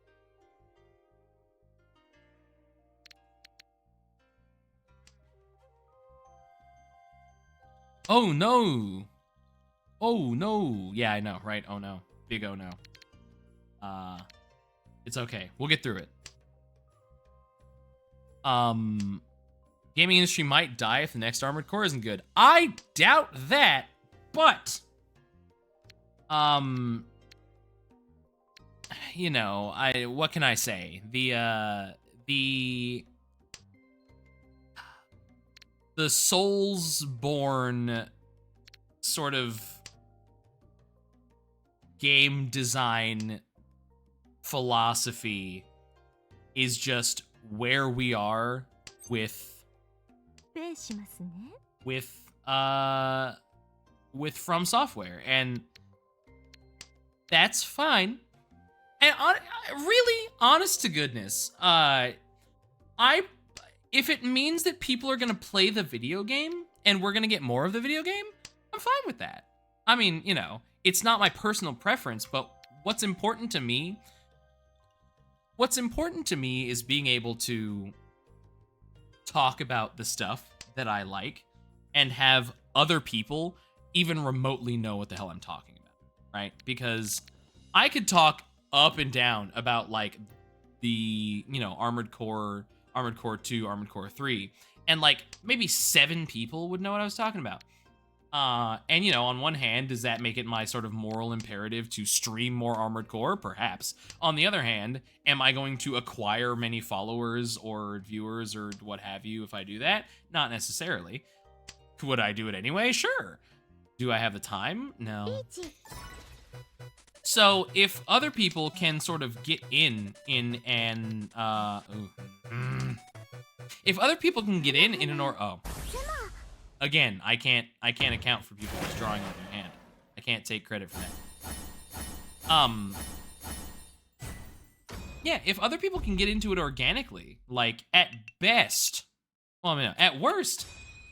Oh no! Oh no! Yeah, I know, right? Oh no. Big oh no. It's okay. We'll get through it. Gaming industry might die if the next Armored Core isn't good. I doubt that, but you know, what can I say? The Soulsborne sort of game design philosophy is just where we are with From Software, and that's fine. And really, honest to goodness, if it means that people are gonna play the video game and we're gonna get more of the video game, I'm fine with that. I mean, you know, it's not my personal preference, but what's important to me is being able to talk about the stuff that I like and have other people even remotely know what the hell I'm talking about, right? Because I could talk up and down about like the, you know, Armored Core 2, Armored Core 3, and like maybe 7 people would know what I was talking about. And you know, on one hand, does that make it my sort of moral imperative to stream more Armored Core? Perhaps. On the other hand, am I going to acquire many followers or viewers or what have you if I do that? Not necessarily. Would I do it anyway? Sure. Do I have the time? No. So if other people can sort of get in an if other people can get in an again, I can't account for people just drawing with their hand. I can't take credit for that. Yeah, if other people can get into it organically, like at best, well, I mean, at worst,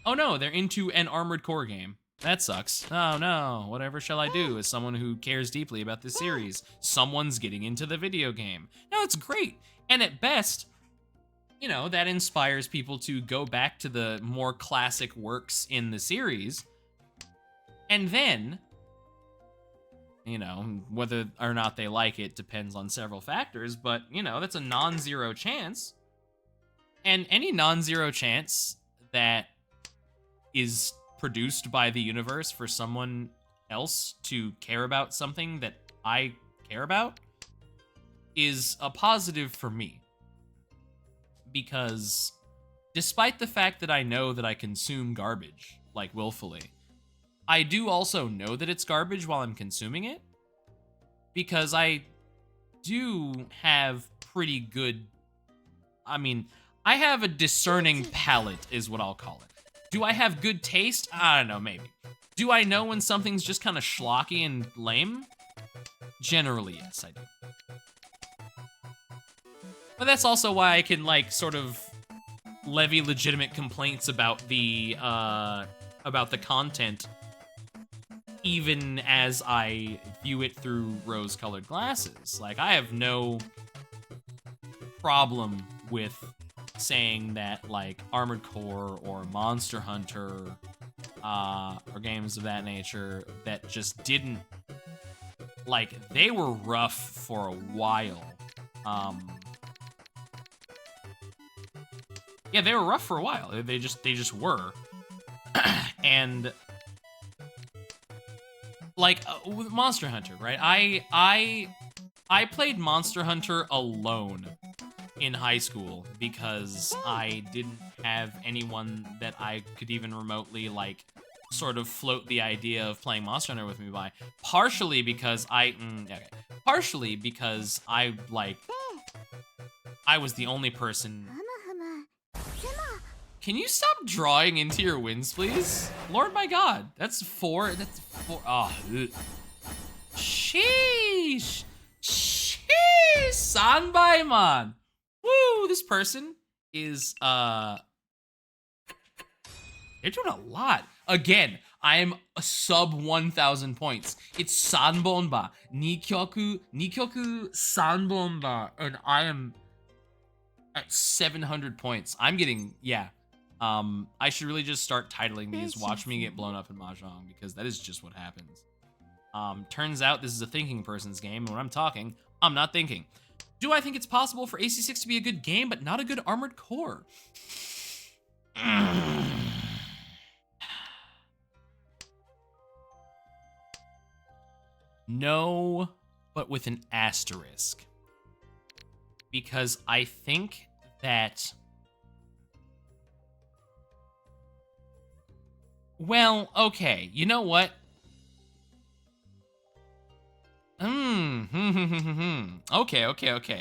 oh no, they're into an Armored Core game. That sucks. Oh no, whatever shall I do as someone who cares deeply about this series? Someone's getting into the video game. No, it's great. And at best, you know, that inspires people to go back to the more classic works in the series. And then, you know, whether or not they like it depends on several factors, but, you know, that's a non-zero chance. And any non-zero chance that is produced by the universe for someone else to care about something that I care about is a positive for me. Because despite the fact that I know that I consume garbage, like willfully, I do also know that it's garbage while I'm consuming it. Because I do have pretty good, I mean, I have a discerning palate is what I'll call it. Do I have good taste? I don't know, maybe. Do I know when something's just kind of schlocky and lame? Generally, yes, I do. But that's also why I can, like, sort of levy legitimate complaints about the content, even as I view it through rose-colored glasses. Like, I have no problem with saying that, like, Armored Core or Monster Hunter or games of that nature that just didn't, like, they were rough for a while. Yeah, they were rough for a while. They just were. And like with Monster Hunter, right? I played Monster Hunter alone in high school because I didn't have anyone that I could even remotely, like, sort of float the idea of playing Monster Hunter with me by. Partially because I was the only person. Can you stop drawing into your wins, please? Lord my God, that's four. Oh, ugh. Sheesh. Sanbaimon. Woo, this person is, they're doing a lot. Again, I am a sub 1,000 points. It's Sanbonba. Nikyoku Sanbonba. And I am at 700 points. I'm getting, yeah. I should really just start titling these "Watch Me Get Blown Up in Mahjong" because that is just what happens. Turns out this is a thinking person's game, and when I'm talking, I'm not thinking. Do I think it's possible for AC6 to be a good game, but not a good Armored Core? No, but with an asterisk. Because I think that... Well, okay. You know what? Okay.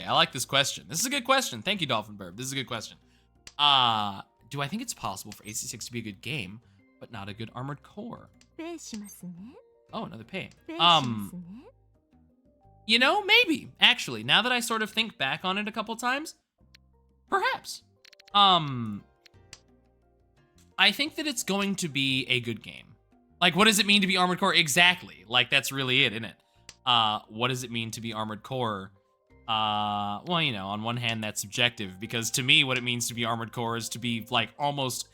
I like this question. This is a good question. Thank you, Dolphin Burb. This is a good question. Do I think it's possible for AC6 to be a good game, but not a good Armored Core? Oh, another pay. You know, maybe, actually. Now that I sort of think back on it a couple times, perhaps. I think that it's going to be a good game. Like, what does it mean to be Armored Core? Exactly. Like, that's really it, isn't it? What does it mean to be Armored Core? Well, you know, on one hand, that's subjective, because to me, what it means to be Armored Core is to be, like, almost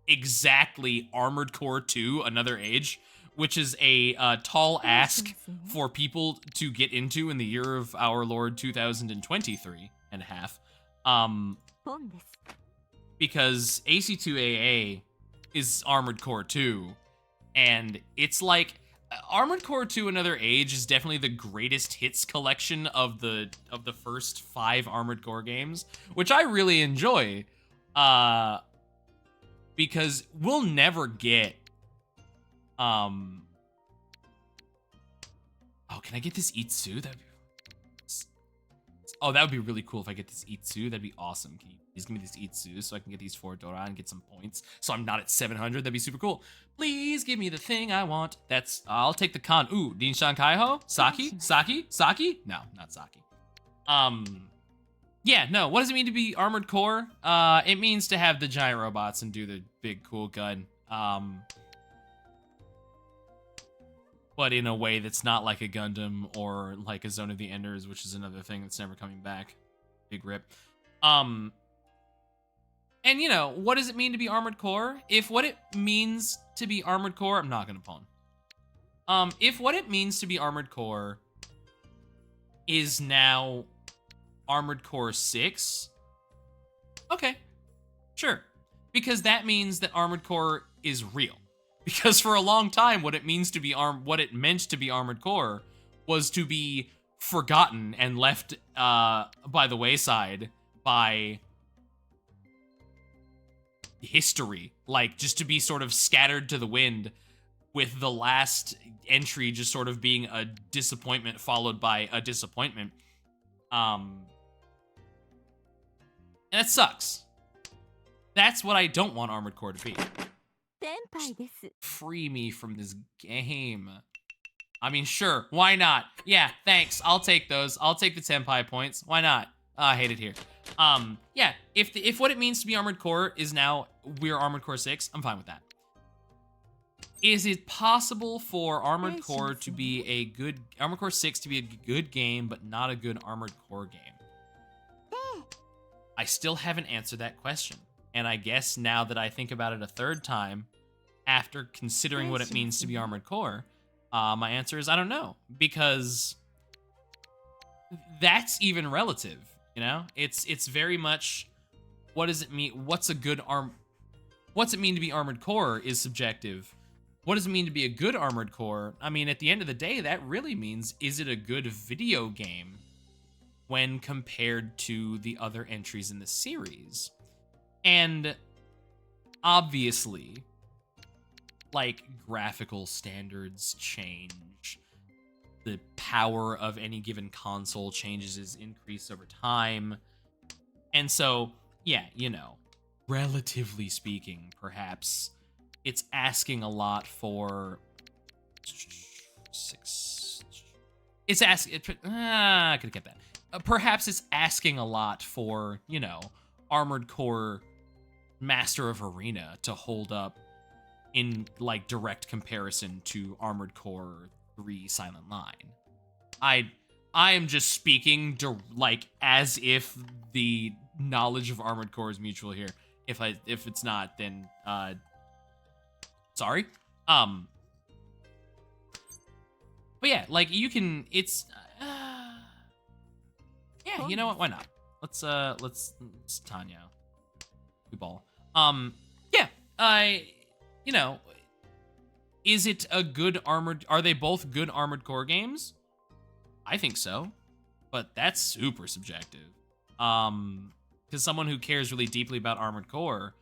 exactly Armored Core 2, Another Age, which is a tall ask for people to get into in the year of our Lord 2023 and a half. Because AC2AA is Armored Core 2, and it's like Armored Core 2 Another Age is definitely the greatest hits collection of the first 5 Armored Core games, which I really enjoy. Because we'll never get oh, can I get this Itsu? That would be really cool if I get this Itsu. That'd be awesome. Can you please give me this Itsu so I can get these 4 Dora and get some points so I'm not at 700? That'd be super cool. Please give me the thing I want. I'll take the con. Ooh, Dinshan Kaiho? Saki? No, not Saki. Yeah, no, what does it mean to be Armored Core? It means to have the giant robots and do the big cool gun. But in a way that's not like a Gundam or like a Zone of the Enders, which is another thing that's never coming back. Big rip. And you know, what does it mean to be Armored Core? If what it means to be Armored Core, I'm not gonna pawn. If what it means to be Armored Core is now Armored Core 6, okay, sure. Because that means that Armored Core is real. Because for a long time, what it meant to be Armored Core was to be forgotten and left by the wayside by history. Like, just to be sort of scattered to the wind, with the last entry just sort of being a disappointment followed by a disappointment. And that sucks. That's what I don't want Armored Core to be. Free me from this game. I mean, sure, why not? Yeah, thanks. I'll take those. I'll take the Tenpai points. Why not? I hate it here. Yeah, if what it means to be Armored Core is now we're Armored Core 6, I'm fine with that. Is it possible for Armored Core to be a good Armored Core 6 to be a good game, but not a good Armored Core game? I still haven't answered that question. And I guess now that I think about it a third time, after considering what it means to be Armored Core, my answer is I don't know, because that's even relative, you know? It's very much, what does it mean? What's it mean to be Armored Core is subjective. What does it mean to be a good Armored Core? I mean, at the end of the day, that really means, is it a good video game when compared to the other entries in the series? And obviously, like, graphical standards change. The power of any given console changes, is increased over time. And so, yeah, you know, relatively speaking, perhaps it's asking a lot for 6. I could have kept that. Perhaps it's asking a lot for, you know, Armored Core Master of Arena to hold up in, like, direct comparison to Armored Core 3 Silent Line. I am just speaking like as if the knowledge of Armored Core is mutual here. If it's not, then sorry. But yeah, like, you can, it's yeah, you know what? Why not? Let's Tanya. Ball. Yeah, you know, Is it a good armored... Are they both good Armored Core games? I think so, but that's super subjective. Because someone who cares really deeply about Armored Core,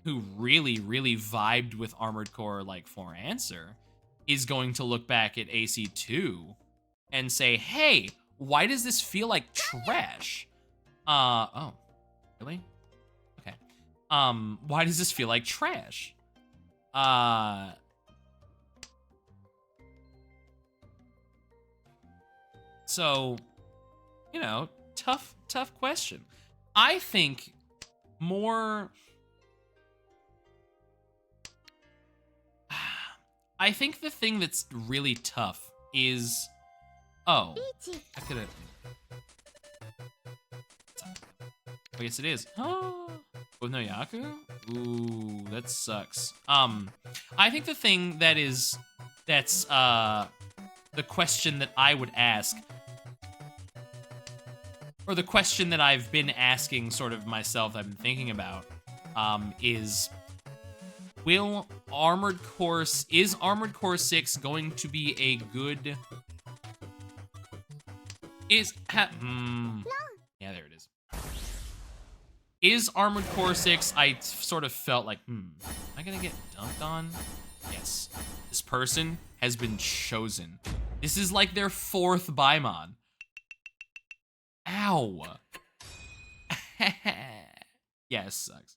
who really, really vibed with Armored Core, like, for Answer, is going to look back at AC2 and say, hey, why does this feel like trash? Oh, really? Okay. Why does this feel like trash? So, you know, tough question. I think more... I think the thing that's really tough is... Oh, I could've... I guess it is. With no Yaku? Ooh, that sucks. I think the thing that's the question that I would ask, or the question that I've been asking sort of myself, I've been thinking about, is Armored Core 6 going to be a good... Yeah, there it is. Is Armored Core 6, I sort of felt like, am I gonna get dunked on? Yes. This person has been chosen. This is like their 4th Baimon. Ow. Yeah, it sucks.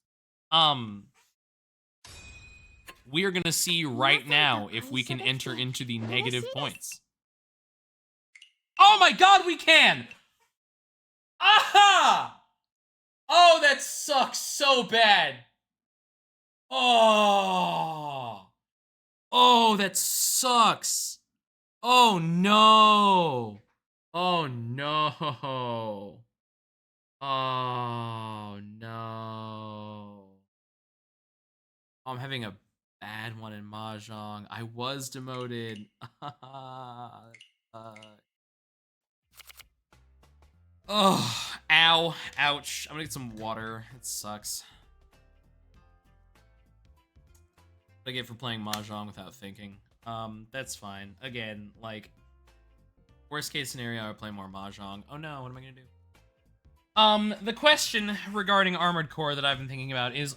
We are gonna see right now if we can enter into the negative points. Oh my god, we can! Aha! Oh, that sucks so bad. Oh. Oh, that sucks. Oh, no. Oh, no. Oh, no. I'm having a bad one in Mahjong. I was demoted. Oh, ow. Ouch. I'm gonna get some water. It sucks. What I get for playing Mahjong without thinking. That's fine. Again, like, worst case scenario, I would play more Mahjong. Oh no, what am I gonna do? The question regarding Armored Core that I've been thinking about is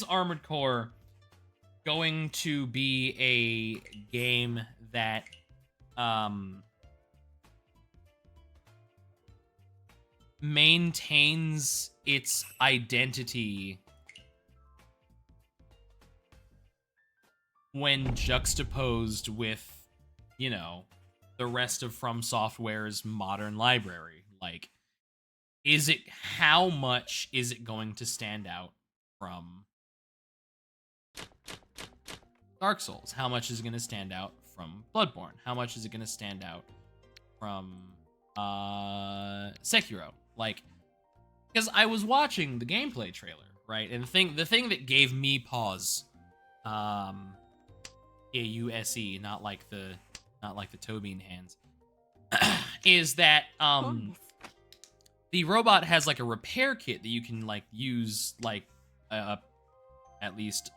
Armored Core going to be a game that, maintains its identity when juxtaposed with, you know, the rest of From Software's modern library? Like, how much is it going to stand out from Dark Souls? How much is it going to stand out from Bloodborne? How much is it going to stand out from Sekiro? Like, because I was watching the gameplay trailer, right? And the thing that gave me pause, AUSE, not like the toe bean hands, is that the robot has like a repair kit that you can like use like at least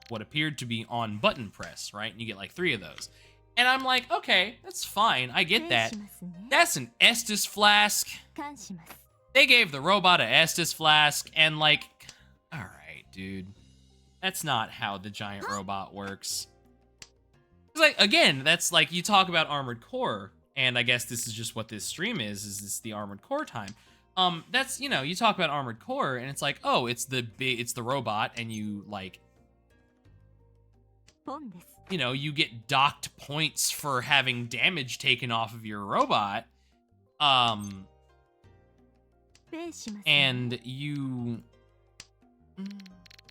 what appeared to be on button press, right? And you get like 3 of those. And I'm like, okay, that's fine. I get that. That's an Estus flask. They gave the robot an Estus flask, and like, all right, dude. That's not how the giant robot works. It's like, again, that's like, you talk about Armored Core, and I guess this is just what this stream is this the Armored Core time. That's, you know, you talk about Armored Core, and it's like, oh, it's the robot, and you, like, you know, you get docked points for having damage taken off of your robot. And you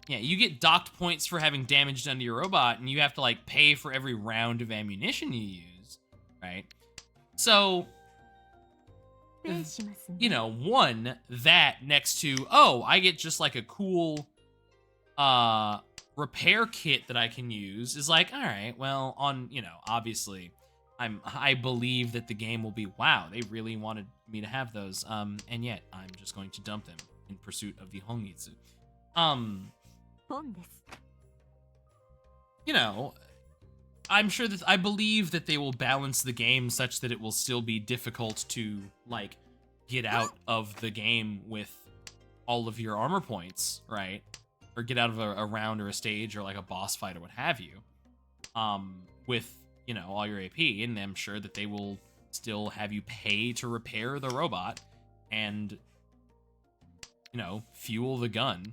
get docked points for having damage done to your robot, and you have to, like, pay for every round of ammunition you use, right? So, you know, one, that next to, oh, I get just, like, a cool, repair kit that I can use is like, all right, well, on, you know, obviously, I believe that the game will be, wow, they really wanted me to have those, and yet I'm just going to dump them in pursuit of the Hongitsu. You know, I'm sure that I believe that they will balance the game such that it will still be difficult to like get out of the game with all of your armor points, right? Or get out of a round or a stage or like a boss fight or what have you. With, you know, all your AP, and I'm sure that they will still have you pay to repair the robot and, you know, fuel the gun,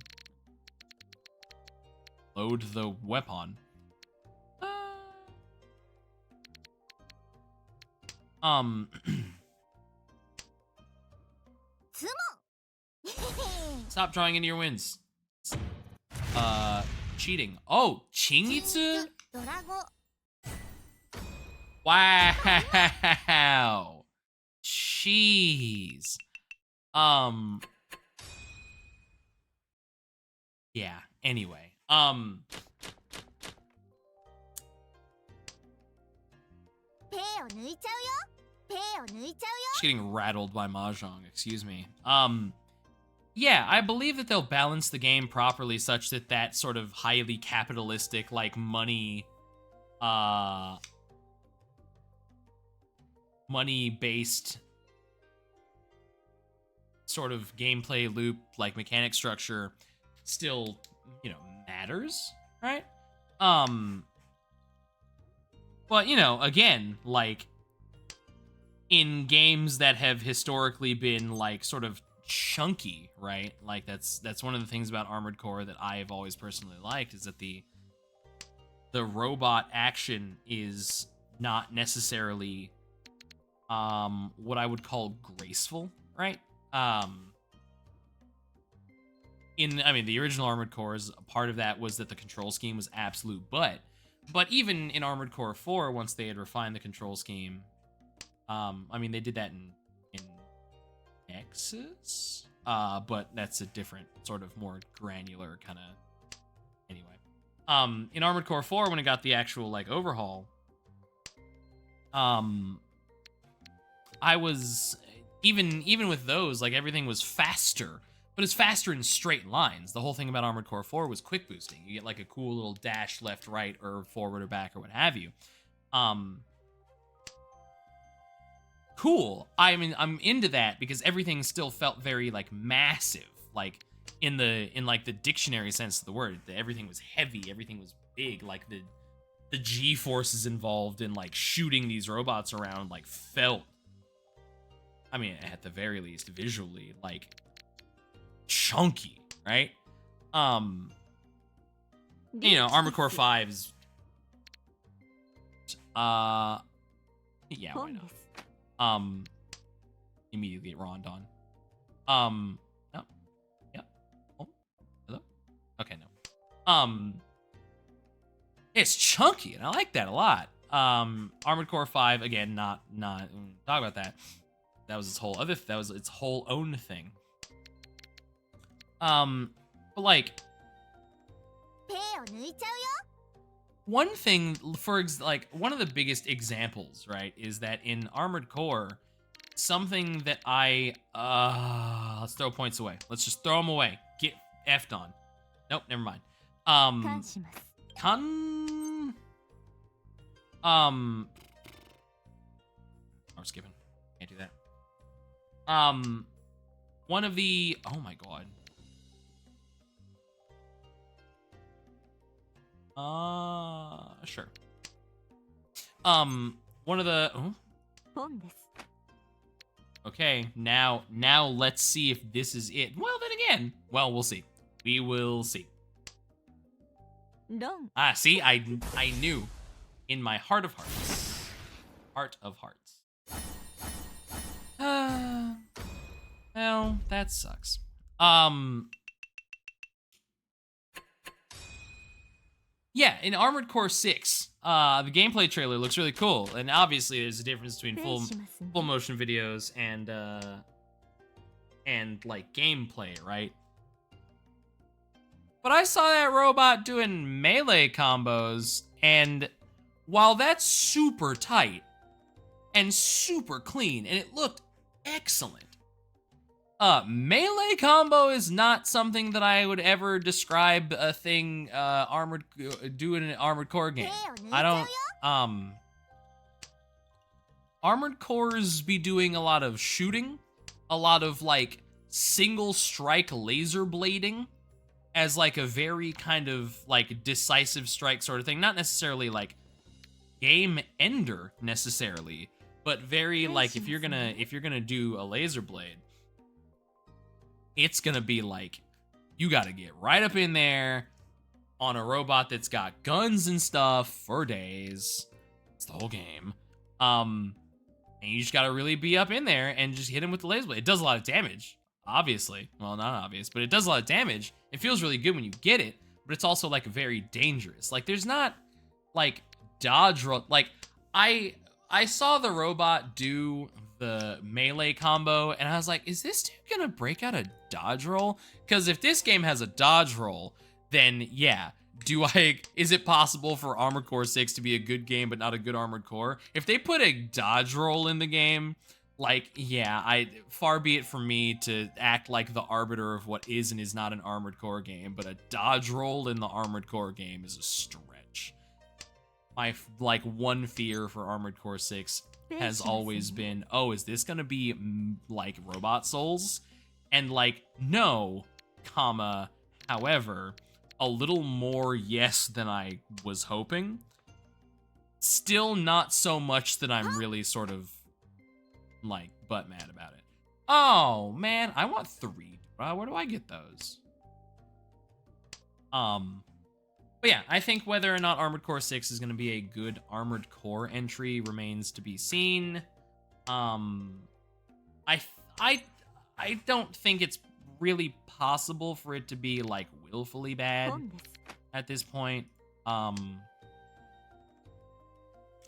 load the weapon. Stop drawing into your wins. Cheating. Oh, Chingitsu? Wow. Jeez. Yeah, anyway. Just getting rattled by Mahjong, excuse me. Yeah, I believe that they'll balance the game properly such that that sort of highly capitalistic, like, money-based sort of gameplay loop, like, mechanic structure still, you know, matters, right? But, you know, again, like, in games that have historically been, like, sort of chunky, right? Like, that's one of the things about Armored Core that I have always personally liked, is that the robot action is not necessarily what I would call graceful, right? I mean, the original Armored Cores, part of that was that the control scheme was absolute butt. But even in Armored Core 4, once they had refined the control scheme, I mean, they did that in Nexus, but that's a different sort of more granular kind of. Anyway, in Armored Core 4, when it got the actual like overhaul, I was even with those, like, everything was faster, but it's faster in straight lines. The whole thing about Armored Core 4 was quick boosting. You get like a cool little dash left, right, or forward or back or what have you. Cool. I mean, I'm into that because everything still felt very like massive, like in like the dictionary sense of the word. Everything was heavy, everything was big, like the G forces involved in like shooting these robots around like felt, I mean, at the very least visually, like chunky, right? You know, Armored Core 5 is yeah, why not? Immediately get rawned on. No. Yeah. Oh, hello? Okay, no. It's chunky, and I like that a lot. Armored Core 5, again, not talk about that. That was its whole own thing. But like, one thing like one of the biggest examples, right, is that in Armored Core, something that let's throw points away. Let's just throw them away. Get effed on. Nope, never mind. We're skipping. Can't do that. One of the, oh my god. Sure. One of the, oh. Okay, now let's see if this is it. Well, then again, well, we'll see. We will see. Ah, see, I knew in my heart of hearts. Heart of hearts. Well, that sucks. Yeah, in Armored Core 6, the gameplay trailer looks really cool, and obviously there's a difference between full motion videos and like gameplay, right? But I saw that robot doing melee combos, and while that's super tight and super clean, and it looked excellent, melee combo is not something that I would ever describe a thing do in an Armored Core game. I Armored Cores be doing a lot of shooting, a lot of like single strike laser blading as like a very kind of like decisive strike sort of thing. Not necessarily like game ender necessarily, but very like if you're gonna do a laser blade, it's gonna be like you gotta get right up in there on a robot that's got guns and stuff for days. It's the whole game. And you just gotta really be up in there and just hit him with the laser blade. It does a lot of damage, obviously. Well, not obvious, but it does a lot of damage. It feels really good when you get it, but it's also like very dangerous. Like there's not like dodge roll. Like I saw the robot do the melee combo and I was like, is this dude gonna break out a dodge roll? Because if this game has a dodge roll, then yeah. Is it possible for Armored Core 6 to be a good game but not a good Armored Core? If they put a dodge roll in the game, like, yeah, far be it from me to act like the arbiter of what is and is not an Armored Core game, but a dodge roll in the Armored Core game is a stretch. My, like, one fear for Armored Core 6 has always been, oh, is this gonna be, like, Robot Souls? And, like, no, comma, however, a little more yes than I was hoping. Still not so much that I'm really sort of like butt mad about it. Oh man, I want 3. Where do I get those? But yeah, I think whether or not Armored Core 6 is going to be a good Armored Core entry remains to be seen. I don't think it's really possible for it to be like willfully bad at this point. I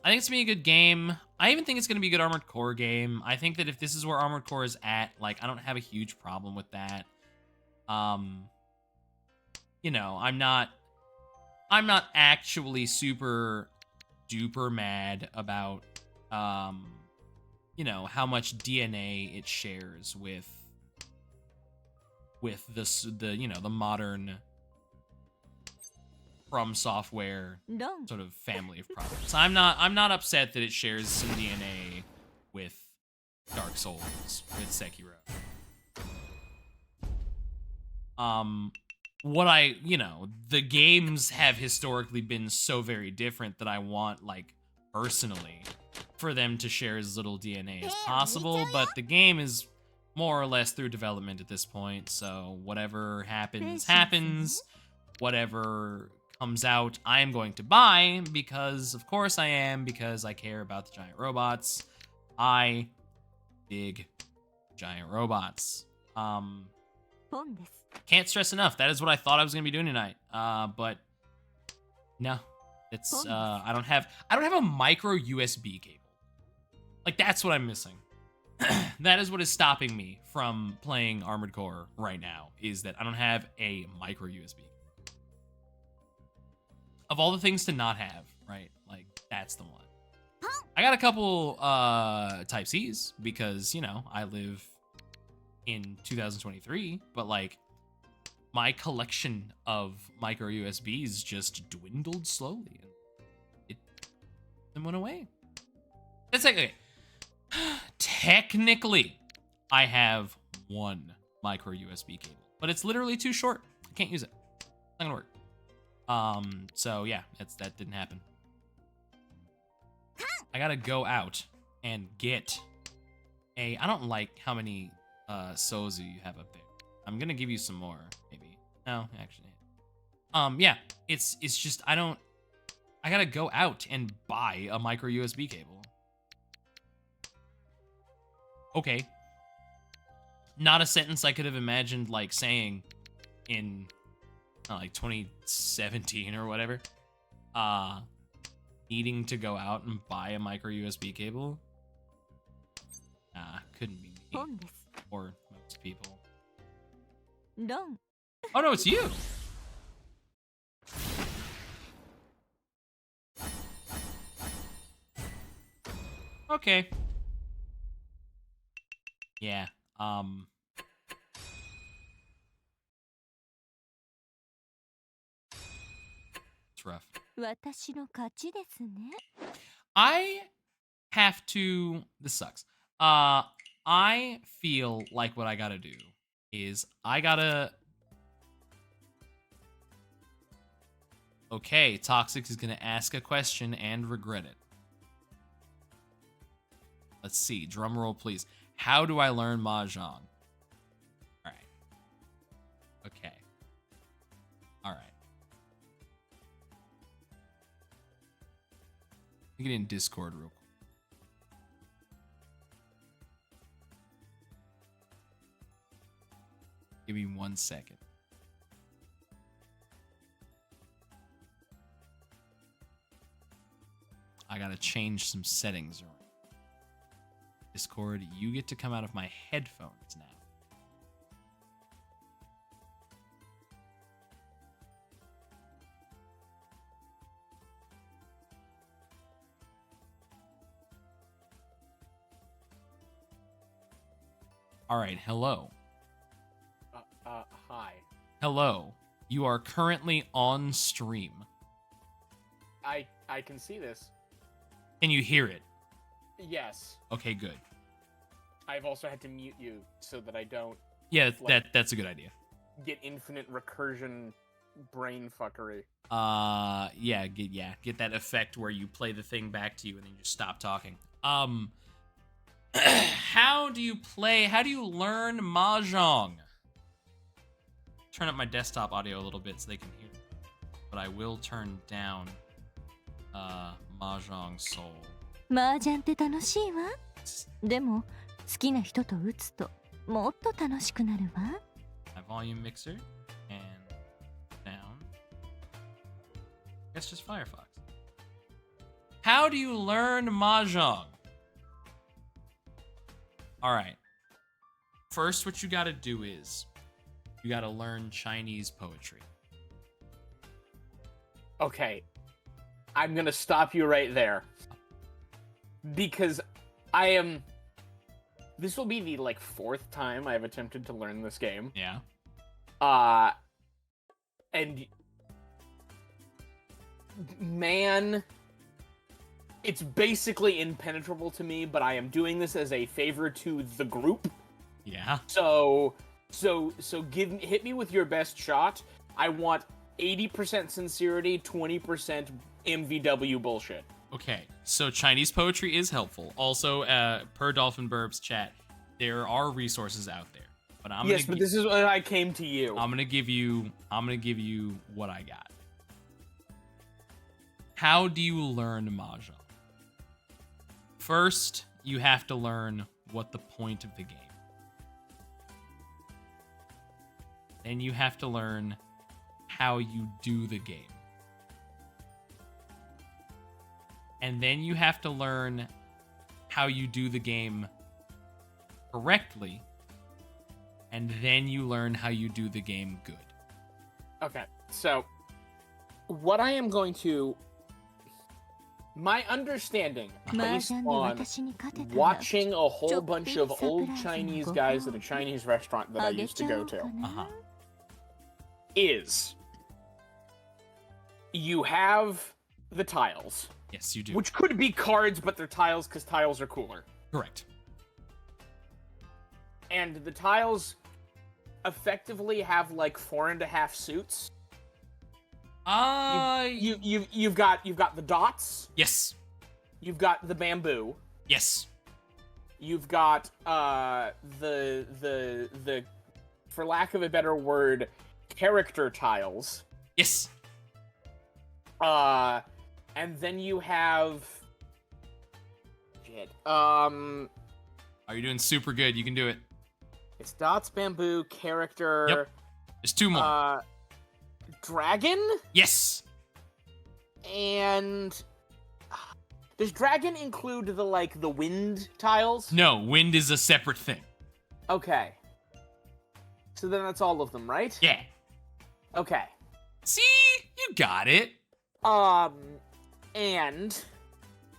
think it's gonna be a good game. I even think it's gonna be a good Armored Core game. I think that if this is where Armored Core is at, like I don't have a huge problem with that. You know, I'm not actually super duper mad about you know, how much DNA it shares with the you know, the modern From Software sort of family of products. I'm not upset that it shares some DNA with Dark Souls, with Sekiro. You know, the games have historically been so very different that I want, like, personally, for them to share as little DNA as possible, but the game is more or less through development at this point, so whatever happens, happens. Whatever comes out, I am going to buy, because of course I am, because I care about the giant robots. I dig giant robots. Can't stress enough, that is what I thought I was gonna be doing tonight. But no. It's I don't have a micro USB cable. Like that's what I'm missing. That is what is stopping me from playing Armored Core right now, is that I don't have a micro USB. Of all the things to not have, right? Like, that's the one. I got a couple Type Cs because, you know, I live in 2023, but like, my collection of micro USBs just dwindled slowly and it went away. It's like, okay. Technically, I have one micro USB cable, but it's literally too short. I can't use it. It's not gonna work. So yeah, that didn't happen. I gotta go out and get I don't like how many Sozu you have up there. I'm gonna give you some more, maybe. No, actually. Yeah, it's just I gotta go out and buy a micro USB cable. Okay. Not a sentence I could have imagined like saying in like 2017 or whatever. Needing to go out and buy a micro USB cable. Couldn't be me. Or most people. Oh no, it's you! Okay. Yeah, it's rough. 私の勝ちですね。 I have to. This sucks. I feel like what I gotta do is I gotta. Okay, Toxic is gonna ask a question and regret it. Let's see. Drum roll, please. How do I learn Mahjong? All right. Okay. All right. Let me get in Discord real quick. Give me 1 second. I gotta change some settings around. Discord, you get to come out of my headphones now. All right, hello. Hi. Hello. You are currently on stream. I can see this. Can you hear it? Yes. Okay, good. I've also had to mute you so that I don't Yeah, Like- that's a good idea. get infinite recursion brain fuckery. Get that effect where you play the thing back to you and then you just stop talking. How do you learn Mahjong? Turn up my desktop audio a little bit so they can hear. But I will turn down Mahjong Soul. 麻雀って楽しいわ。でも好きな人と打つともっと楽しくなるわ。 My volume mixer and down. Guess just Firefox. How do you learn Mahjong? Alright. First, what you gotta do is you gotta learn Chinese poetry. Okay. I'm gonna stop you right there. Because this will be the, fourth time I've attempted to learn this game. Yeah. And... Man... It's basically impenetrable to me, but I am doing this as a favor to the group. Yeah. So hit me with your best shot. I want 80% sincerity, 20% MVW bullshit. Okay, so Chinese poetry is helpful. Also, per Dolphin Burb's chat, there are resources out there. But But this is when I came to you. I'm gonna give you what I got. How do you learn Mahjong? First, you have to learn what the point of the game. Then you have to learn how you do the game. And then you have to learn how you do the game correctly. And then you learn how you do the game good. Okay, so what I am going to... My understanding, 麻 based 雀で on 私に勝てたら watching a whole ちょっ bunch ぴり of old サプライズの Chinese ご guys 褒 at a 美 Chinese restaurant that I あげ used ち to ゃ go おうか to, な。 is you have the tiles, Yes, you do. which could be cards, but they're tiles because tiles are cooler. Correct. And the tiles effectively have 4.5 suits. You've got the dots. Yes. You've got the bamboo. Yes. You've got the for lack of a better word, character tiles. Yes. And then you have shit. Oh, you're doing super good. You can do it. It's dots, bamboo, character. Yep. There's two more. Dragon? Yes. And does dragon include the wind tiles? No, wind is a separate thing. Okay. So then that's all of them, right? Yeah. Okay. See? You got it. And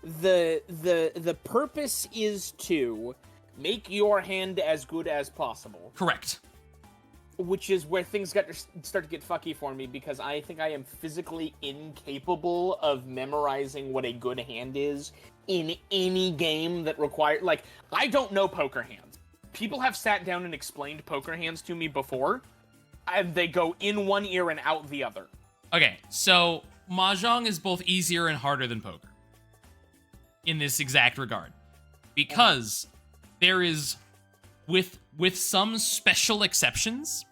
the purpose is to make your hand as good as possible. Correct. which is where things start to get fucky for me, because I think I am physically incapable of memorizing what a good hand is in any game that requires... Like, I don't know poker hands. People have sat down and explained poker hands to me before, and they go in one ear and out the other. Okay, so Mahjong is both easier and harder than poker in this exact regard, because there is, with some special exceptions,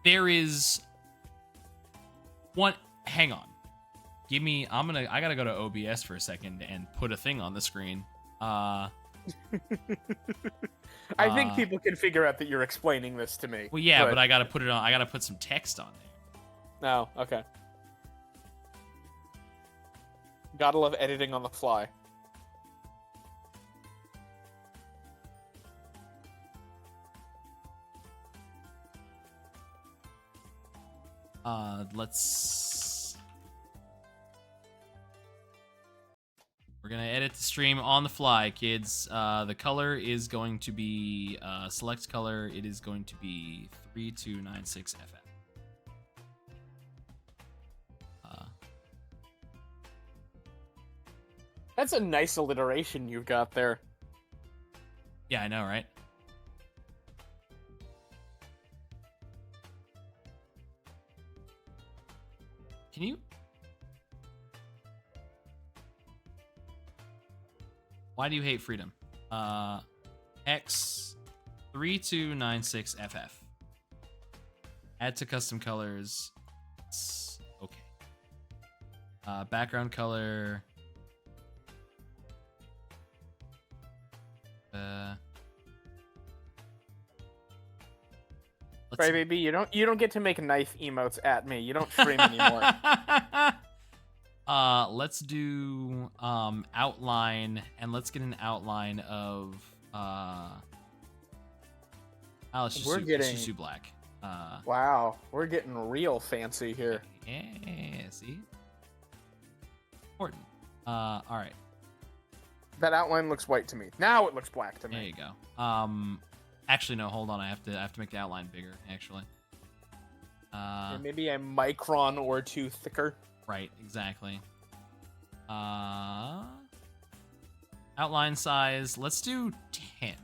there is one. Hang on, give me. I gotta go to OBS for a second and put a thing on the screen. I think people can figure out that you're explaining this to me. Well, yeah, but I gotta put it on. I gotta put some text on there. Oh, okay. Gotta love editing on the fly. We're gonna edit the stream on the fly, kids. The color is going to be select color. It is going to be 3296FF. That's a nice alliteration you've got there. Yeah, I know, right? Can you? Why do you hate freedom? X3296FF. Add to custom colors. Okay. Background color. Right, baby. You don't get to make knife emotes at me. You don't stream anymore. Let's do outline, and let's get an outline of let's just do black. Wow, we're getting real fancy here. Yeah, see? Important. All right. That outline looks white to me. Now it looks black to me. There you go. Actually, no, hold on. I have to make the outline bigger, actually. Maybe a micron or two thicker. Right, exactly. Outline size, let's do 10.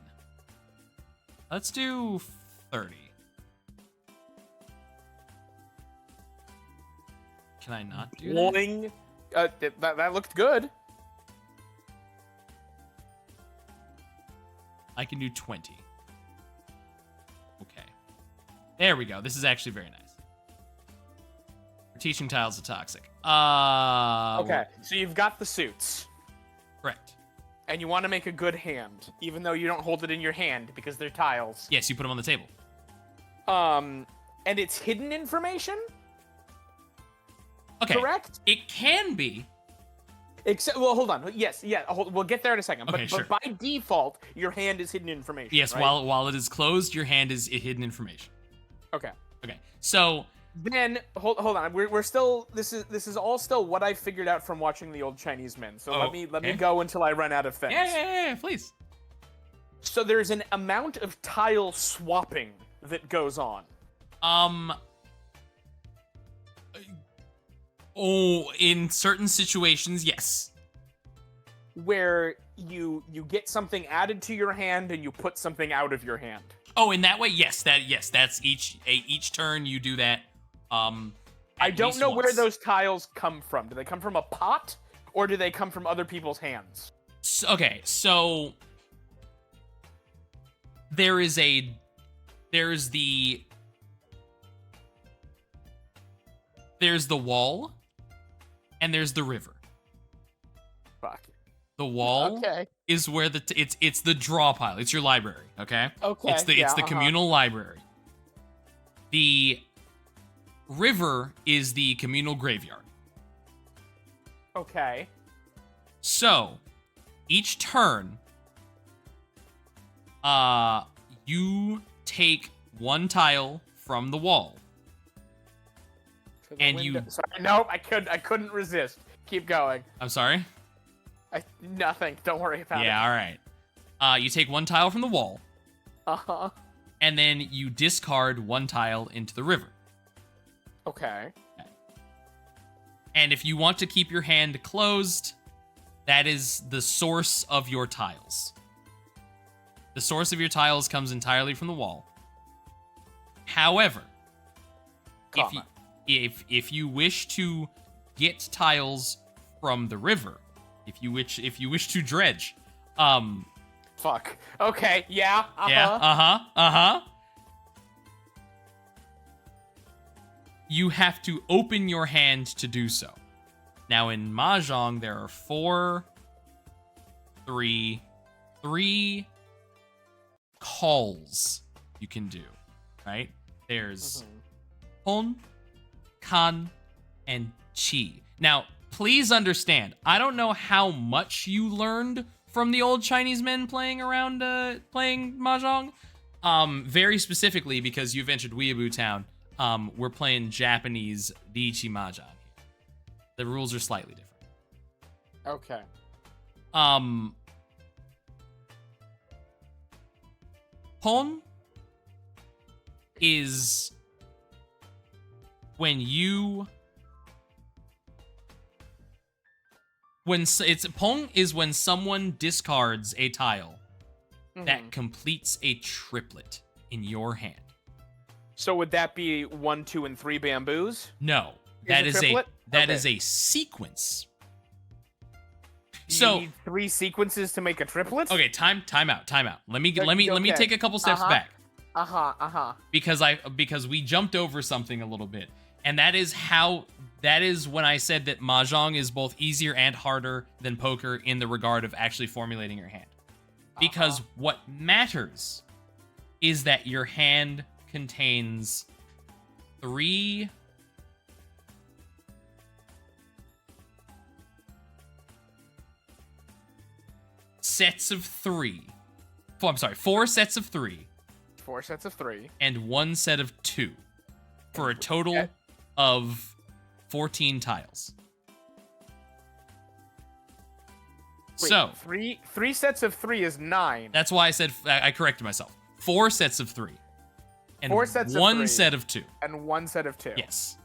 Let's do 30. Can I not do that? That looked good. I can do 20. Okay. There we go. This is actually very nice. We're teaching tiles are toxic. Okay, so you've got the suits. Correct. And you want to make a good hand, even though you don't hold it in your hand because they're tiles. Yes, you put them on the table. And it's hidden information? Okay. Correct? It can be. Except, well, hold on. Yes, yeah. We'll get there in a second. Okay, but sure. by default, your hand is hidden information. Yes, right? while it is closed, your hand is hidden information. Okay. Okay. So then hold on. We're still this is all still what I figured out from watching the old Chinese men. So let me go until I run out of things. Yeah, please. So there's an amount of tile swapping that goes on. In certain situations, yes. Where you get something added to your hand and you put something out of your hand. Oh, in that way, yes. That's each turn you do that. I don't know where those tiles come from. Do they come from a pot or do they come from other people's hands? So there's the wall and there's the river. Fuck. The wall is where it's the draw pile. It's your library, okay? Okay. It's the communal library. The river is the communal graveyard. Okay. So, each turn, you take one tile from the wall. And you... Sorry, nope, I couldn't resist. Keep going. I'm sorry? Nothing. Don't worry about it. Yeah, all right. You take one tile from the wall. Uh-huh. and then you discard one tile into the river. Okay. And if you want to keep your hand closed, that is the source of your tiles. The source of your tiles comes entirely from the wall. However, if you wish to get tiles from the river, if you wish to dredge, Fuck. Okay. Yeah. You have to open your hand to do so. Now in Mahjong, there are three calls you can do, right? There's Hon, Kan, and Chi. Now, please understand, I don't know how much you learned from the old Chinese men playing around, playing Mahjong. Very specifically, because you've entered Weeaboo Town, we're playing Japanese Diichi Mahjong. The rules are slightly different. Okay. Hon is Pong is when someone discards a tile that completes a triplet in your hand. So would that be 1, 2, and 3 bamboos? No, that is triplet? is a sequence. You need 3 sequences to make a triplet? Okay, time out. Let me take a couple steps back. Because we jumped over something a little bit. And that is when I said that Mahjong is both easier and harder than poker in the regard of actually formulating your hand. Because what matters is that your hand contains 3 sets of 3. I'm sorry, 4 sets of 3. 4 sets of 3. And 1 set of 2. For a total of 14 tiles. Wait, so 3 sets of 3 is 9. That's why I said I corrected myself. 4 sets of 3. And 4 sets of 1 3. set of 2. And 1 set of 2. Yes.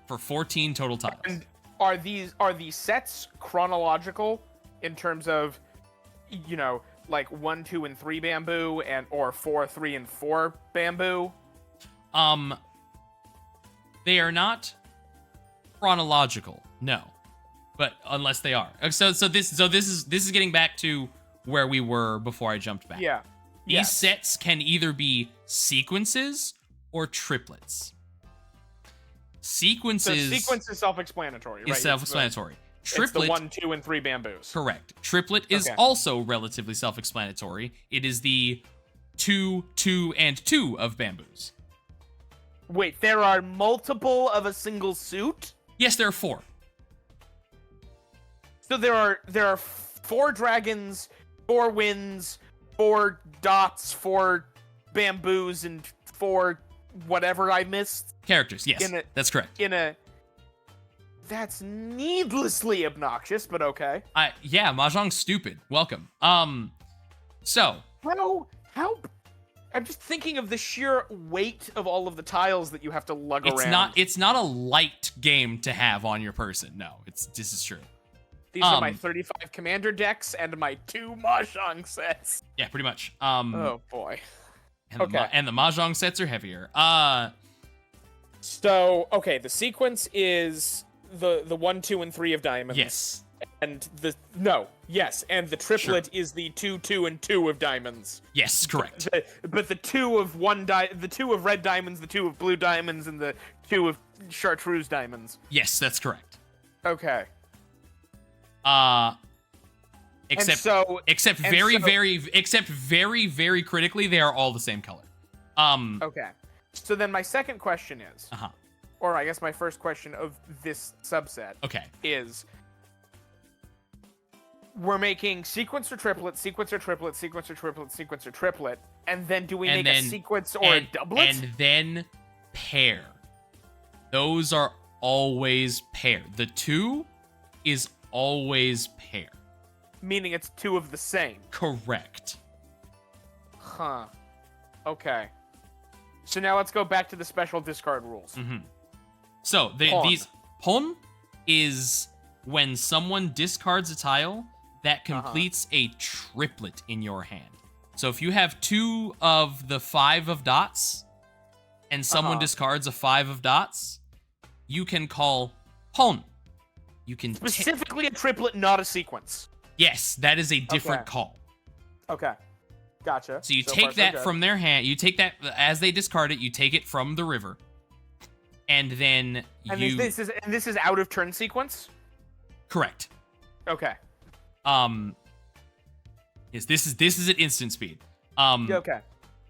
For 14 total tiles. And are these sets chronological in terms of, you know, like 1, 2, and 3 bamboo, and or 4, 3, and 4 bamboo? They are not chronological, no. But unless they are. So this is getting back to where we were before I jumped back. Yeah. These sets can either be sequences or triplets. Sequences. So sequence is self-explanatory, right? Is self-explanatory. Triplet. It's the 1, 2, and 3 bamboos. Correct. Triplet is also relatively self-explanatory. It is the 2, 2, and 2 of bamboos. Wait, there are multiple of a single suit? Yes, there are 4. So there are 4 dragons, 4 winds, 4 dots, 4 bamboos, and 4 whatever I missed. Characters, yes, that's correct. That's needlessly obnoxious, but okay. Yeah, Mahjong's stupid. Welcome. So how? I'm just thinking of the sheer weight of all of the tiles that you have to lug around. It's not a light game to have on your person. No, this is true. These are my 35 commander decks and my 2 Mahjong sets. Yeah, pretty much. Oh boy. And the Mahjong sets are heavier. So the sequence is the 1, 2, and 3 of diamonds. Yes. And the triplet is the 2, 2, and 2 of diamonds. Yes, correct. But the 2 of the 2 of red diamonds, the 2 of blue diamonds, and the 2 of chartreuse diamonds. Yes, that's correct. Okay. Except very, very critically, they are all the same color. Okay. So then my second question is, or I guess my first question of this subset, is we're making sequence or triplet, sequence or triplet, sequence or triplet, sequence or triplet, and then do we make a sequence or a doublet? And then pair. Those are always pair. The 2 is always pair. Meaning it's 2 of the same. Correct. Huh. Okay. So now let's go back to the special discard rules. So Pawn. these pon is when someone discards a tile that completes a triplet in your hand. So if you have 2 of the 5 of dots, and someone discards a 5 of dots, you can call pon. You can Specifically a triplet, not a sequence. Yes, that is a different call. Okay. Gotcha. So you take that from their hand. You take that as they discard it. You take it from the river, and then this is out of turn sequence. Correct. Okay. Yes, this is at instant speed. Okay.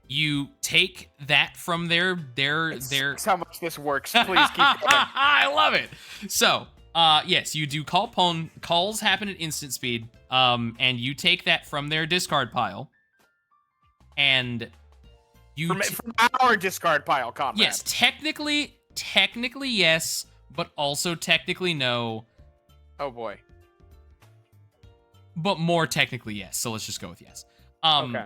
You take that from their. That's how much this works. Please keep going. I love it. So, yes, you do call pon. Calls happen at instant speed. And you take that from their discard pile. And you from our discard pile, comrade. Yes, technically yes, but also technically no. Oh boy. But more technically yes. So let's just go with yes. Okay.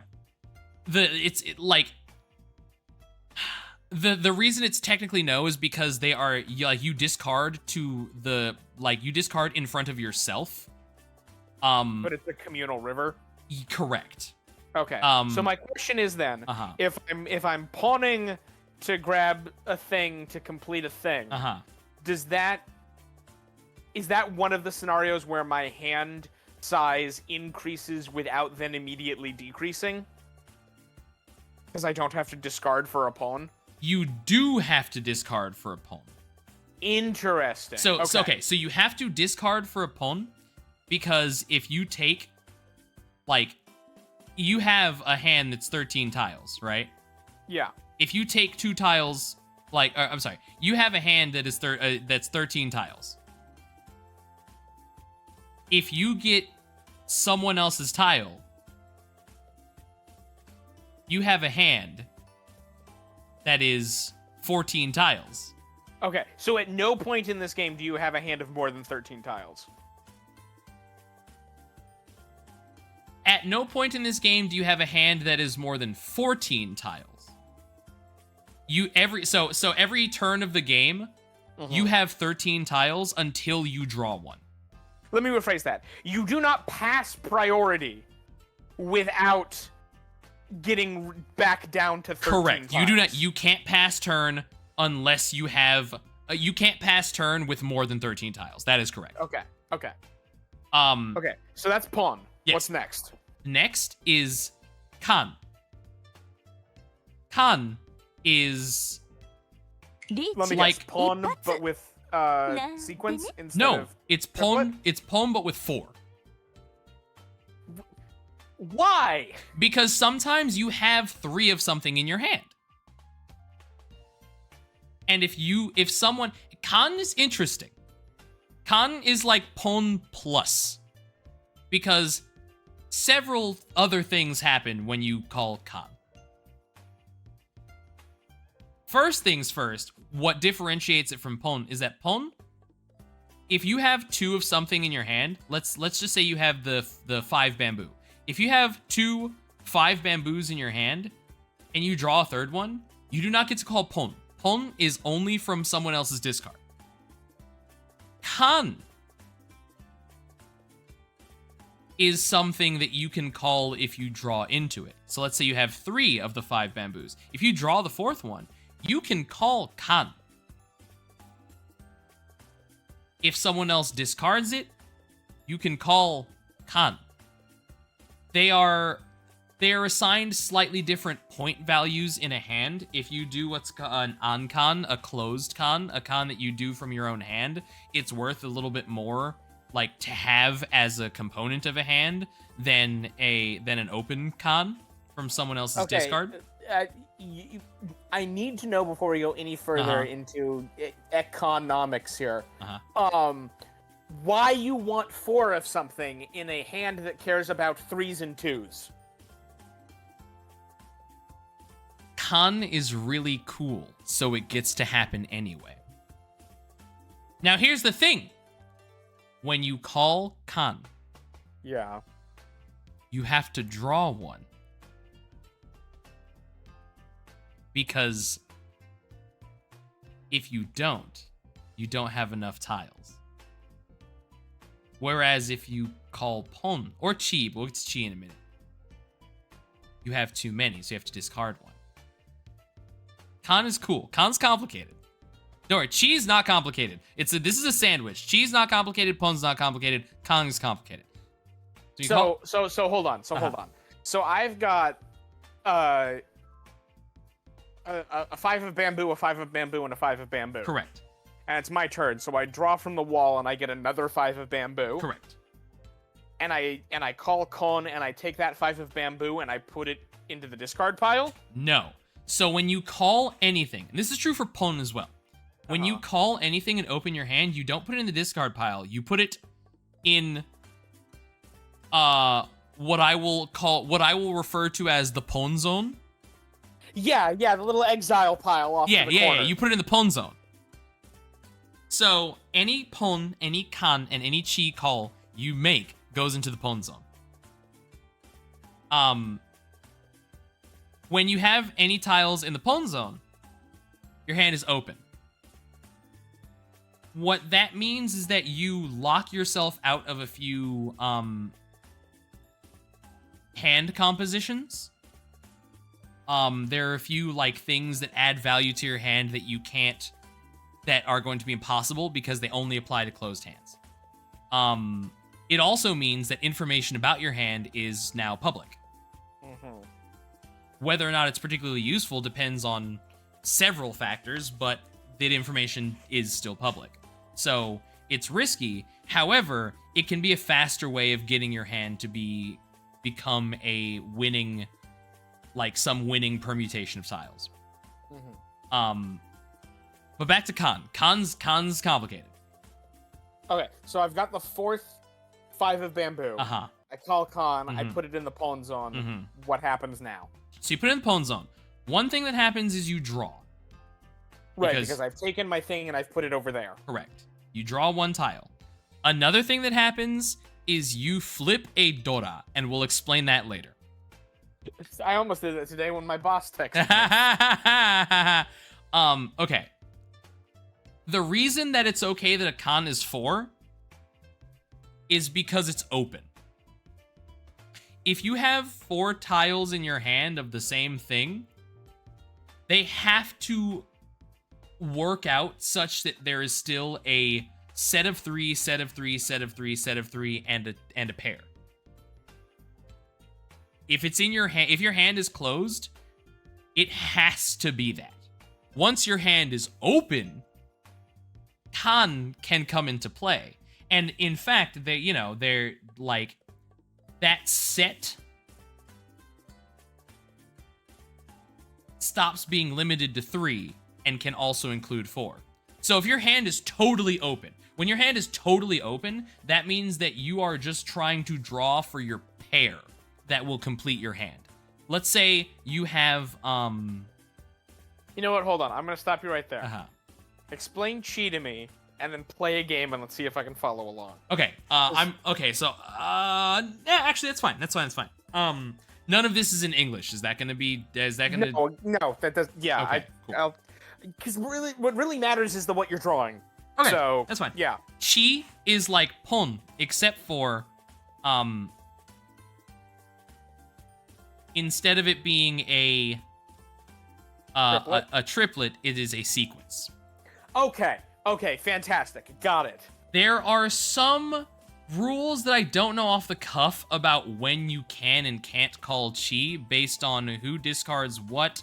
The reason it's technically no is because they are you discard you discard in front of yourself. But it's a communal river. Correct. Okay. So my question is then, if I'm pawning to grab a thing to complete a thing, is that one of the scenarios where my hand size increases without then immediately decreasing? Because I don't have to discard for a pawn? You do have to discard for a pawn. Interesting. So you have to discard for a pawn because if you take, you have a hand that's 13 tiles, right? Yeah. If you take 2 tiles, I'm sorry, you have a hand that is that's 13 tiles. If you get someone else's tile, you have a hand that is 14 tiles. Okay, so at no point in this game do you have a hand of more than 13 tiles. At no point in this game do you have a hand that is more than 14 tiles. Every turn of the game, you have 13 tiles until you draw one. Let me rephrase that. You do not pass priority without getting back down to 13 Correct. tiles. You can't pass turn unless you have you can't pass turn with more than 13 tiles. That is correct. Okay. Okay, so that's pawn. Yes. What's next? Next is kan. Kan is Let me guess, pawn but with sequence instead of it's pawn. It's pawn but with 4. Why? Because sometimes you have 3 of something in your hand. And if someone kan is interesting. Kan is like pawn plus. Because several other things happen when you call kan. First things first, what differentiates it from pawn is that pawn, if you have 2 of something in your hand, let's just say you have the 5 bamboo. If you have 2 5 bamboos in your hand and you draw a third one, you do not get to call pawn. Pawn is only from someone else's discard. Kan is something that you can call if you draw into it. So let's say you have 3 of the 5 bamboos. If you draw the 4th one, you can call kan. If someone else discards it, you can call kan. They are assigned slightly different point values in a hand. If you do what's an ankan, a closed kan, a kan that you do from your own hand, it's worth a little bit more to have as a component of a hand than an open kan from someone else's discard. I need to know before we go any further into economics here. Why you want 4 of something in a hand that cares about 3s and 2s? Kan is really cool, so it gets to happen anyway. Now here's the thing. When you call kan, you have to draw one. because if you don't have enough tiles. Whereas if you call pon or chi, but we'll get to chi in a minute, you have too many, so you have to discard one. Con is cool. Con's complicated. Don't worry, chi is not complicated. This is a sandwich. Chi is not complicated. Pon's not complicated. Con is complicated. So hold on. Hold on. So I've got a 5 of bamboo, a 5 of bamboo, and a 5 of bamboo. Correct. And it's my turn, so I draw from the wall and I get another 5 of bamboo. Correct. And I call con and I take that 5 of bamboo and I put it into the discard pile. No. So when you call anything, and this is true for pon as well. When you call anything and open your hand, you don't put it in the discard pile. You put it in what I will refer to as the pon zone. Yeah, the little exile pile off to the corner. Yeah, you put it in the pon zone. So any pon, any kan, and any chi call you make goes into the pon zone. When you have any tiles in the pon zone, your hand is open. What that means is that you lock yourself out of a few hand compositions. There are a few like things that add value to your hand that you can't, that are going to be impossible because they only apply to closed hands. It also means that information about your hand is now public. Mm-hmm. Whether or not it's particularly useful depends on several factors, but that information is still public. So it's risky. However, it can be a faster way of getting your hand to become a winning, like some winning permutation of tiles. Mm-hmm. But back to con. Con's complicated. Okay, so I've got the 4th 5 of bamboo. Uh-huh. I call con, Mm-hmm. I put it in the pon zone. Mm-hmm. What happens now? So you put it in the pon zone. One thing that happens is you draw. Right, because I've taken my thing and I've put it over there. Correct. You draw one tile. Another thing that happens is you flip a Dora, and we'll explain that later. I almost did it today when my boss texted me. Okay. The reason that it's okay that a con is 4 is because it's open. If you have 4 tiles in your hand of the same thing, they have to work out such that there is still a set of 3, set of 3, set of 3, set of 3, and a pair. If it's in your hand, if your hand is closed, it has to be that. Once your hand is open, con can come into play. And in fact, they're like that set stops being limited to 3 and can also include 4. So if your hand is totally open, when your hand is totally open, that means that you are just trying to draw for your pair that will complete your hand. Let's say you have You know what? Hold on. I'm going to stop you right there. uh-huh. Explain chi to me, and then play a game, and let's see if I can follow along. Okay. Actually that's fine. That's fine. None of this is in English. Is that going to No, that does. Yeah, Okay, cool. Because really, what really matters is what you're drawing. Okay, so that's fine. Yeah. Chi is like pon, except for instead of it being a triplet, it is a sequence. Okay, fantastic. Got it. There are some rules that I don't know off the cuff about when you can and can't call chi based on who discards what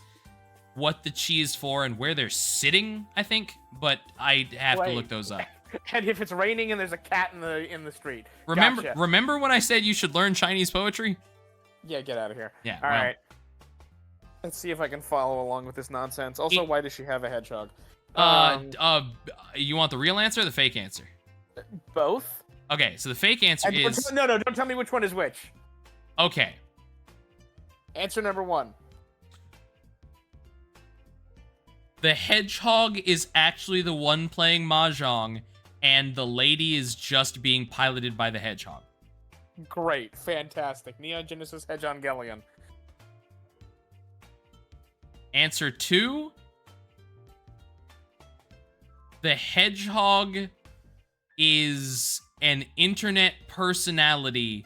the chi is for, and where they're sitting, I think. But I have to look those up. And if it's raining and there's a cat in the street. Gotcha. Remember when I said you should learn Chinese poetry? Yeah, get out of here. Yeah. All right. Let's see if I can follow along with this nonsense. Also, why does she have a hedgehog? You want the real answer or the fake answer? Both. Okay, so the fake answer is... No, don't tell me which one is which. Okay. Answer number 1. The hedgehog is actually the one playing Mahjong, and the lady is just being piloted by the hedgehog. Great. Fantastic. Neon Genesis Hedgehogelion. Answer 2. The hedgehog is an internet personality,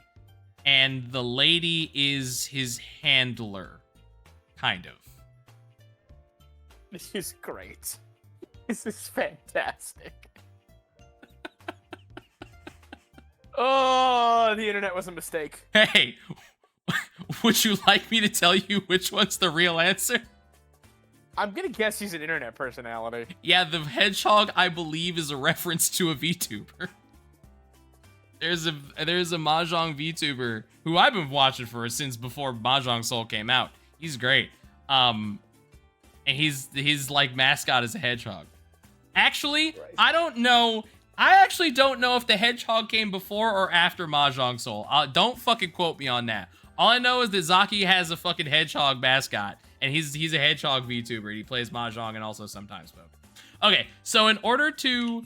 and the lady is his handler. Kind of. This is great. This is fantastic. Oh, the internet was a mistake. Hey, would you like me to tell you which one's the real answer? I'm gonna guess he's an internet personality. Yeah, the hedgehog, I believe, is a reference to a VTuber. There's a Mahjong VTuber who I've been watching for since before Mahjong Soul came out. He's great. And his like mascot is a hedgehog. Actually, Right. I don't know. I actually don't know if the hedgehog came before or after Mahjong Soul. Don't fucking quote me on that. All I know is that Zaki has a fucking hedgehog mascot, and he's a hedgehog VTuber. And he plays Mahjong and also sometimes Poke. Okay, so in order to,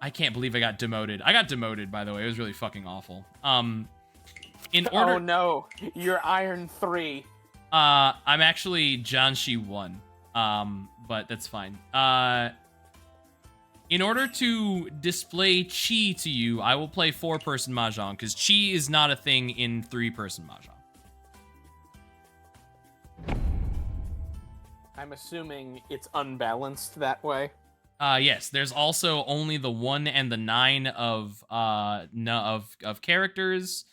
I can't believe I got demoted. I got demoted, by the way. It was really fucking awful. In order, Oh no, you're Iron 3. I'm actually Janshi 1. But that's fine. In order to display Chi to you, I will play 4-person Mahjong, because Chi is not a thing in 3-person Mahjong. I'm assuming it's unbalanced that way. Yes, there's also only the 1 and the 9 of characters.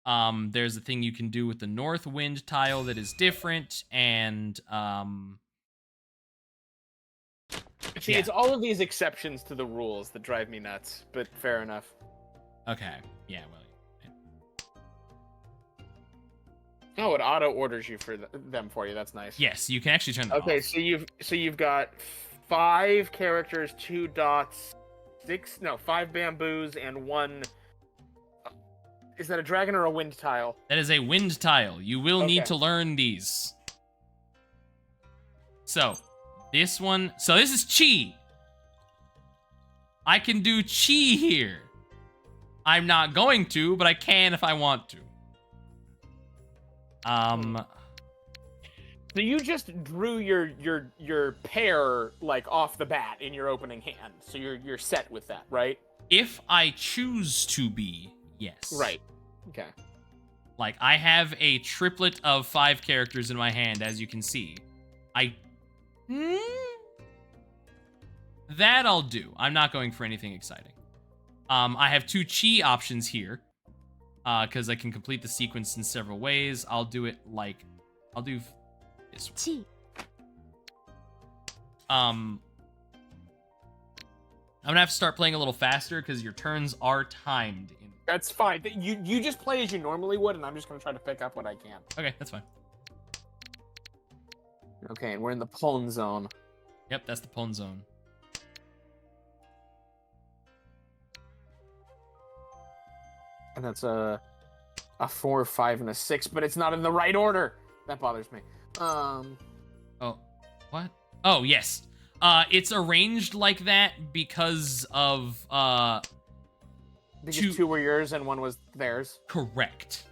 There's a thing you can do with the North Wind tile that is different, and See, yeah. it's all of these exceptions to the rules that drive me nuts, but fair enough. Okay, yeah, well, Oh, it auto orders you for them for you. That's nice. yes, you can actually turn them Okay, off. so you've got 5 characters, 2 dots, 5 bamboos, and 1. Is that a dragon or a wind tile? That is a wind tile. You will need Okay. to learn these. So, this one... So this is Chi. I can do Chi here. I'm not going to, but I can if I want to. So you just drew your pair like off the bat in your opening hand. So you're set with that, right? If I choose to be, yes. Right. Okay. Like, I have a triplet of 5 characters in my hand, as you can see. That I'll do. I'm not going for anything exciting. I have 2 Chi options here, because I can complete the sequence in several ways. I'll do it like... I'll do this one. I'm gonna have to start playing a little faster, because your turns are timed. That's fine. You just play as you normally would, and I'm just gonna try to pick up what I can. Okay, that's fine. Okay, and we're in the Pwn zone. Yep, that's the Pwn zone. And that's a 4, 5, and a 6, but it's not in the right order. That bothers me. Oh, what? Oh, yes. It's arranged like that because of, Because 2 were yours and 1 was theirs. correct.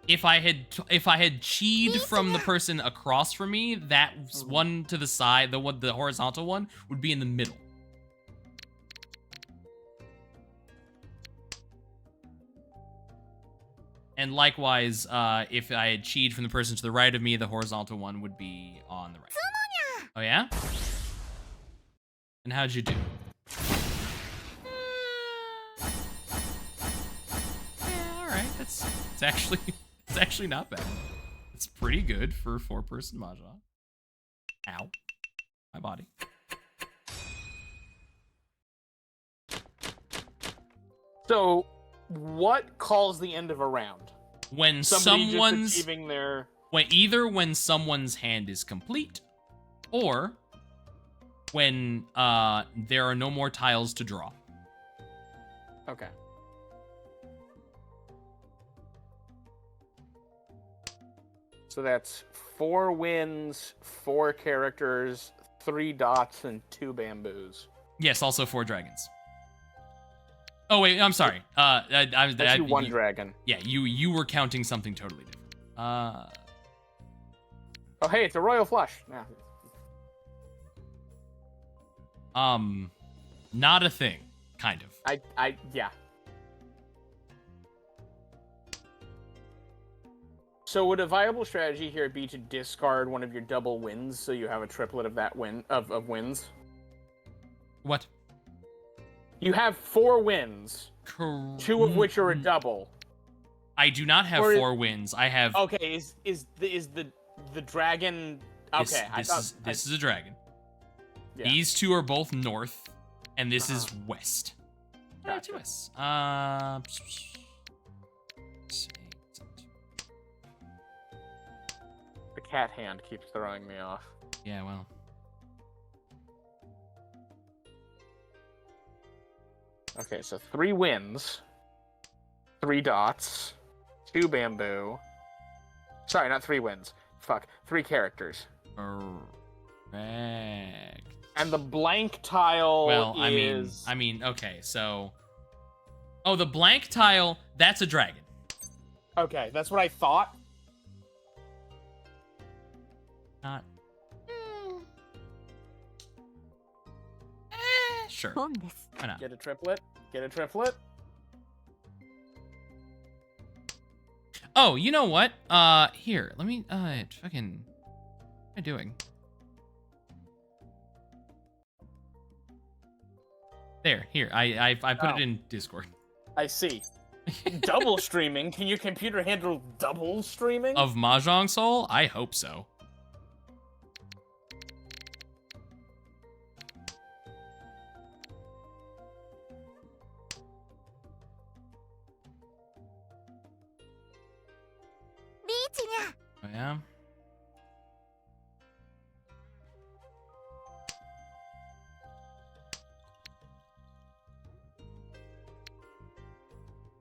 If I had chi'd from the person across from me, that one to the side, the horizontal one, would be in the middle. And likewise, if I had chi'd from the person to the right of me, the horizontal one would be on the right. Oh yeah? And how'd you do? Yeah, all right. It's actually not bad. It's pretty good for 4-person Mahjong. Ow, my body. So, what calls the end of a round? When Somebody someone's just achieving their... when someone's hand is complete, or when there are no more tiles to draw. Okay. So that's 4 wins, 4 characters, 3 dots, and 2 bamboos. Yes, also 4 dragons. Oh wait, I'm sorry. Actually, 1 dragon. Yeah, you were counting something totally different. Oh, hey, it's a royal flush. Yeah. Not a thing, kind of. Yeah. So would a viable strategy here be to discard one of your double wins so you have a triplet of that of wins? What? You have 4 wins, 2 of which are a double. I do not have 4 wins. I have. Okay, is the dragon? Okay, this is a dragon. Yeah. These 2 are both north, and this is west. Gotcha. 2 west. The cat hand keeps throwing me off. Yeah, well. Okay, so 3 wins, 3 dots, 2 bamboo. Sorry, not 3 wins. Fuck, 3 characters. Correct. And the blank tile Well, is... I mean, okay, so... Oh, the blank tile, that's a dragon. Okay, that's what I thought. Not... Sure. 本です Why not? Get a triplet. Get a triplet. Oh, you know what? Here, let me, fucking... What am I doing? There, here, I put it in Discord. I see. Double streaming? Can your computer handle double streaming? Of Mahjong Soul? I hope so. Oh, yeah?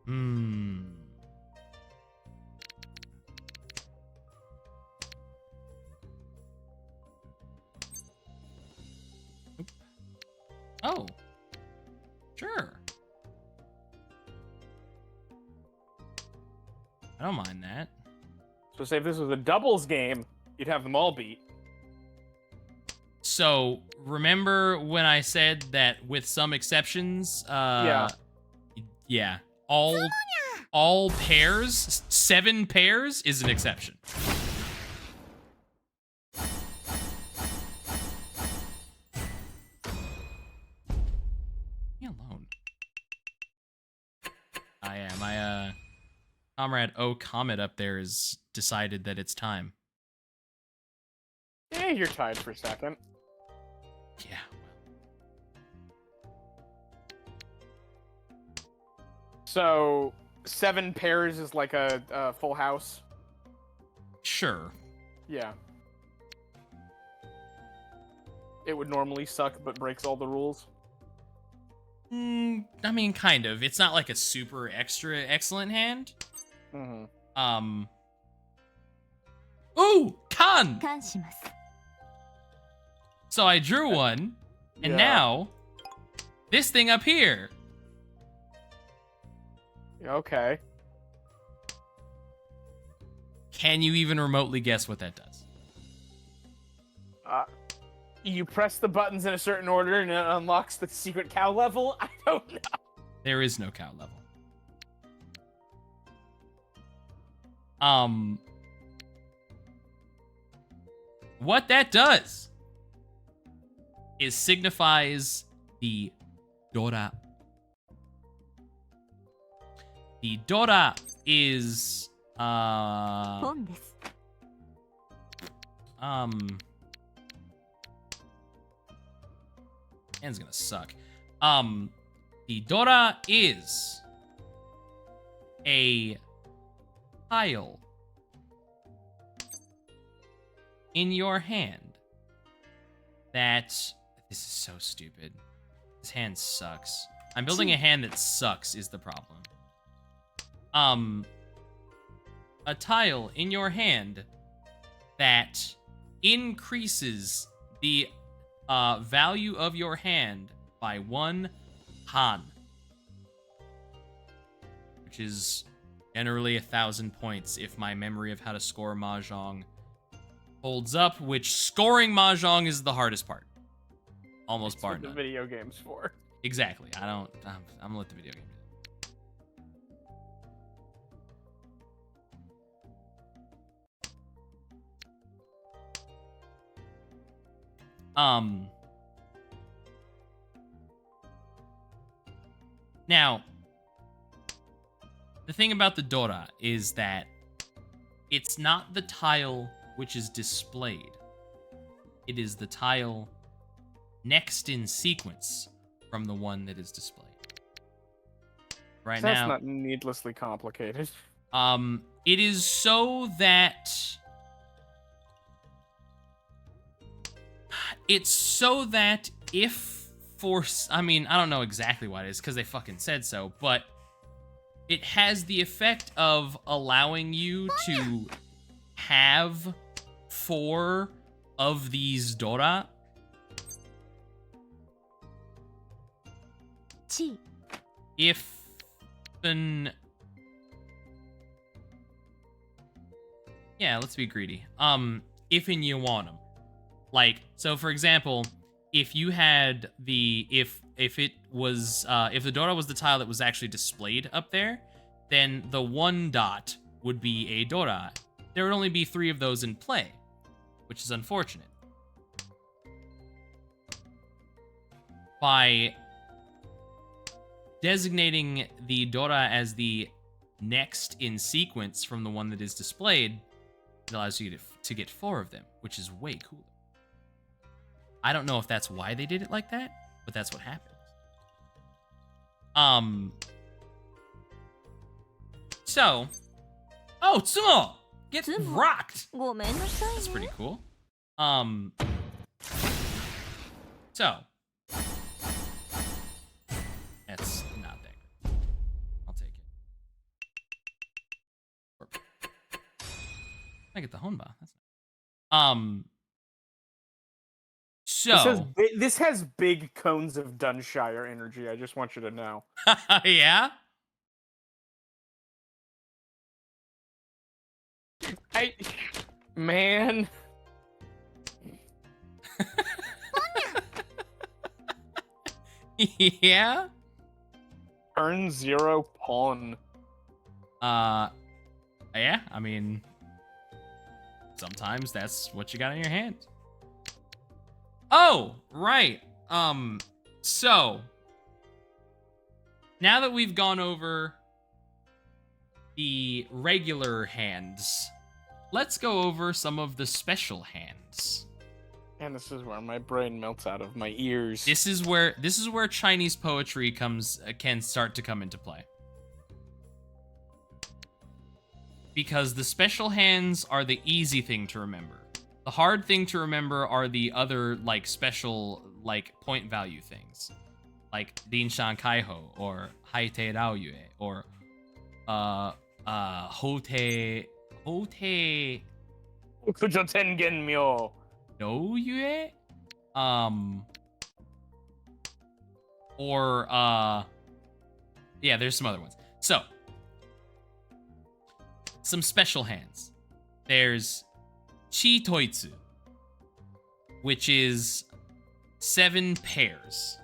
Hmm. Oop. Oh. Sure. I don't mind that. So say if this was a doubles game, you'd have them all beat. So, remember when I said that with some exceptions, Yeah. Yeah. All pairs, 7 pairs is an exception. Leave me alone. My comrade O Comet up there has decided that it's time. Yeah, you're tied for second. Yeah. So 7 pairs is like a full house. Sure. Yeah. It would normally suck, but breaks all the rules. I mean, kind of. It's not like a super extra excellent hand. Mm-hmm. Ooh, Khan! 感します So I drew one, and Yeah. now this thing up here. Okay. Can you even remotely guess what that does? You press the buttons in a certain order and it unlocks the secret cow level? I don't know. There is no cow level. What that does is signifies the Dora. The Dora is本です hand's gonna suck. The Dora is a tile in your hand that... This is so stupid. This hand sucks. I'm building a hand that sucks is the problem. A tile in your hand that increases the value of your hand by 1 Han, which is generally 1,000 points if my memory of how to score Mahjong holds up, which scoring Mahjong is the hardest part. Almost bar What the none. video game's for. Exactly. I'm gonna let the video game do it. Now, the thing about the Dora is that it's not the tile which is displayed. It is the tile next in sequence from the one that is displayed. Right That's now, not needlessly complicated. it is so that if I mean, I don't know exactly why it is because they fucking said so, but it has the effect of allowing you to have 4 of these Dora. If yeah, let's be greedy. If you want them. Like, so for example, if you had if the Dora was the tile that was actually displayed up there, then the 1 dot would be a Dora. There would only be 3 of those in play, which is unfortunate. By designating the Dora as the next in sequence from the one that is displayed, it allows you to get 4 of them, which is way cooler. I don't know if that's why they did it like that, but that's what happened. So, oh, Tsumo! Get rocked! That's pretty cool. So, that's not that great. I'll take it. I get the Honba. That's nice. So This has big cones of Dunshire energy. I just want you to know. yeah. Man. Yeah. Turn 0 pawn. Yeah. I mean, sometimes that's what you got in your hand. Oh, right. So now that we've gone over the regular hands, let's go over some of the special hands. And this is where my brain melts out of my ears. This is where Chinese poetry can start to come into play. Because the special hands are the easy thing to remember. The hard thing to remember are the other, like, special, like, point value things. Like Dinshan Kaiho, or Haite Raoyue, or, Hote... Kujo Tengen Myo. No Yue? Or, yeah, there's some other ones. So, some special hands. There's Chi Toitsu, which is 7 pairs.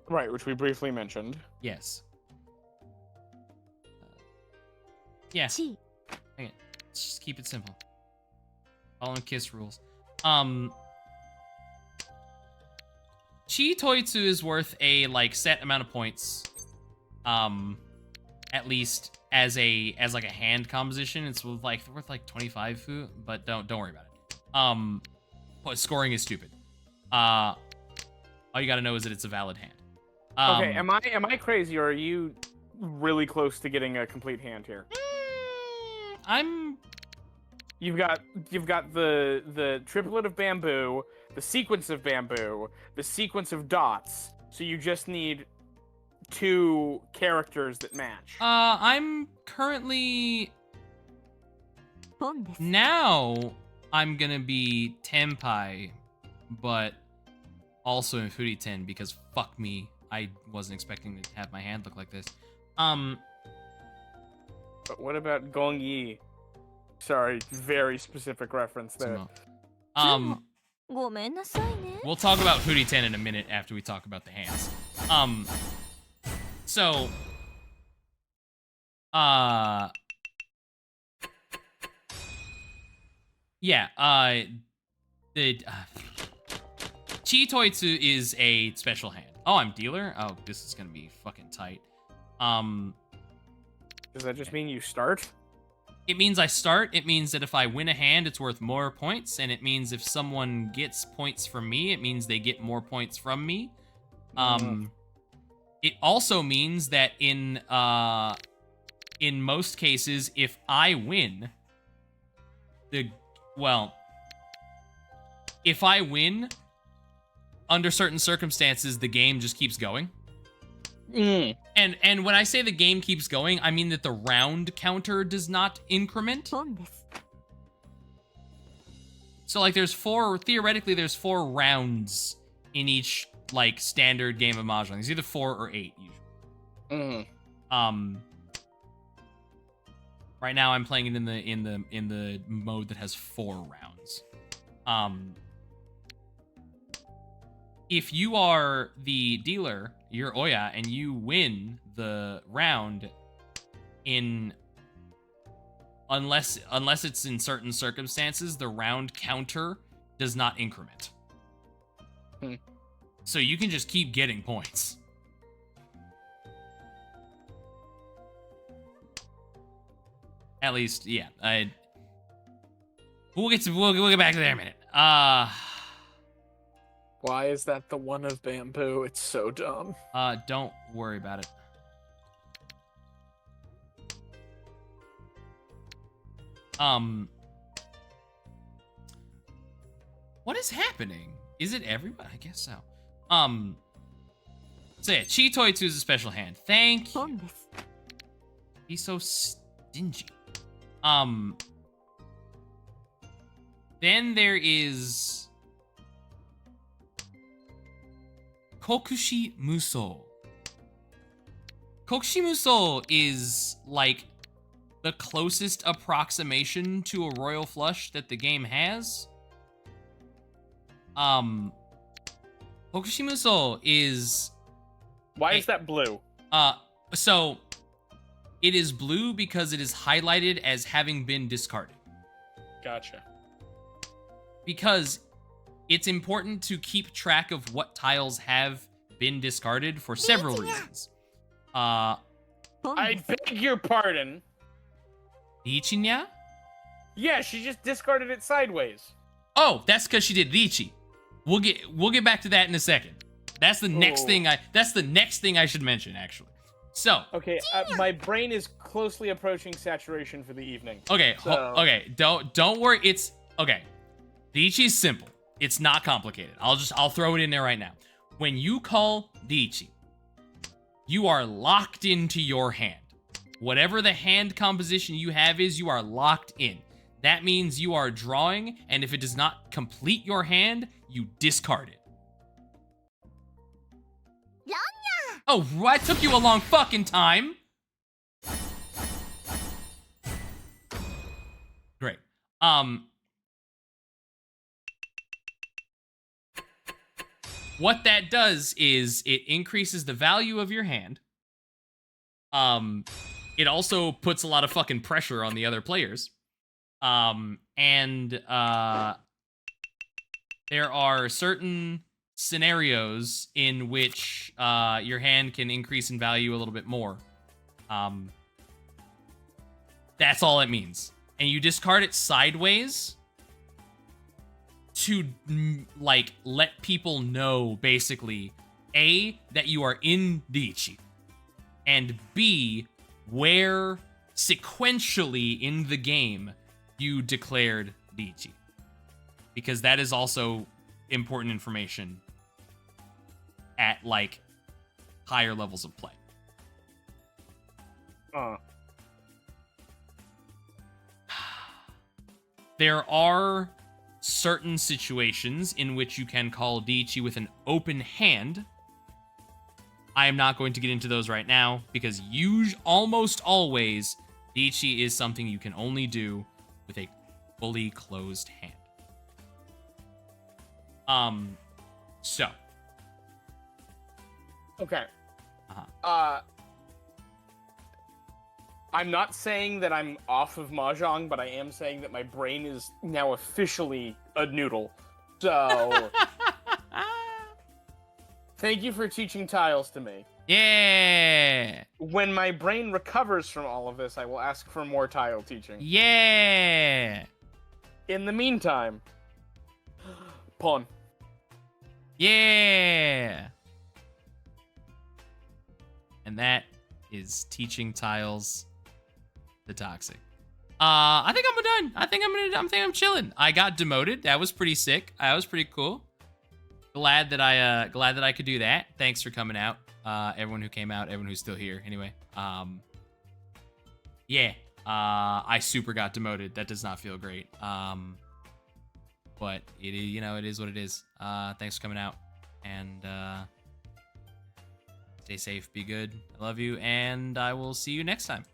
Right, which we briefly mentioned. Yes. Yeah. Hang it. Let's just keep it simple. Following KISS rules. Chi Toitsu is worth a, like, set amount of points. At least as like a hand composition. It's worth like 25 fu, but don't worry about it. But scoring is stupid. All you gotta know is that it's a valid hand. Okay, am I crazy, or are you really close to getting a complete hand here? You've got the triplet of bamboo, the sequence of bamboo, the sequence of dots. So you just need 2 characters that match. I'm currently now I'm gonna be Tenpai, but also in Furiten because fuck me, I wasn't expecting to have my hand look like this. But what about Gong Yi? Sorry, very specific reference there. Sumo. ごめんなさいね。 We'll talk about Hootie 10 in a minute after we talk about the hands. So, yeah, the Chitoitsu is a special hand. Oh, I'm dealer? Oh, this is gonna be fucking tight. Does that just mean you start? It means I start. It means that if I win a hand, it's worth more points. And it means if someone gets points from me, it means they get more points from me. It also means that in most cases, if I win, if I win, under certain circumstances, the game just keeps going. And when I say the game keeps going, I mean that the round counter does not increment. ポンです。 So like theoretically there's 4 rounds in each like standard game of Mahjong. It's either 4 or 8 usually. Right now I'm playing it in the mode that has 4 rounds. If you are the dealer, you're Oya, and you win the round unless it's in certain circumstances, the round counter does not increment. So you can just keep getting points. At least, yeah. We'll get back to that in a minute. Why is that the one of bamboo? It's so dumb. Don't worry about it. What is happening? Is it everyone? I guess so. So yeah, Chitoitsu is a special hand. Thank ポ you. ンです。 He's so stingy. Then there is Kokushi Muso. Kokushi Muso is like the closest approximation to a royal flush that the game has. Kokushi Muso is... Why is that blue? So it is blue because it is highlighted as having been discarded. Gotcha. Because it's important to keep track of what tiles have been discarded for several reasons. ポン I です。 beg your pardon. Richinya? Yeah, she just discarded it sideways. Oh, that's because she did Richi. We'll get back to that in a second. That's the next thing I should mention, actually. So Okay, my brain is closely approaching saturation for the evening. okay, So- okay, don't worry. It's okay. Richi's simple. It's not complicated. I'll throw it in there right now. When you call Richi, you are locked into your hand. Whatever the hand composition you have is, you are locked in. That means you are drawing, and if it does not complete your hand, you discard it. Oh, that took you a long fucking time. Great. What that does is it increases the value of your hand. It also puts a lot of fucking pressure on the other players. There are certain scenarios in which your hand can increase in value a little bit more. That's all it means. And you discard it sideways to like let people know basically A, that you are in Richi, and B, where sequentially in the game you declared Richi. Because that is also important information at like higher levels of play. There are certain situations in which you can call Dichi with an open hand. I am not going to get into those right now because almost always Dichi is something you can only do with a fully closed hand. So. Okay. Uh-huh. I'm not saying that I'm off of Mahjong, but I am saying that my brain is now officially a noodle. So, thank you for teaching tiles to me. Yeah. When my brain recovers from all of this, I will ask for more tile teaching. Yeah. In the meantime, pawn. Yeah. And that is teaching tiles the toxic. I think I'm done. I think I'm chilling. I got demoted. That was pretty sick. That was pretty cool. Glad that I could do that. Thanks for coming out. Everyone who came out, everyone who's still here. Anyway, yeah. I super got demoted. That does not feel great. But it is, it is what it is. Thanks for coming out, and stay safe, be good. I love you, and I will see you next time.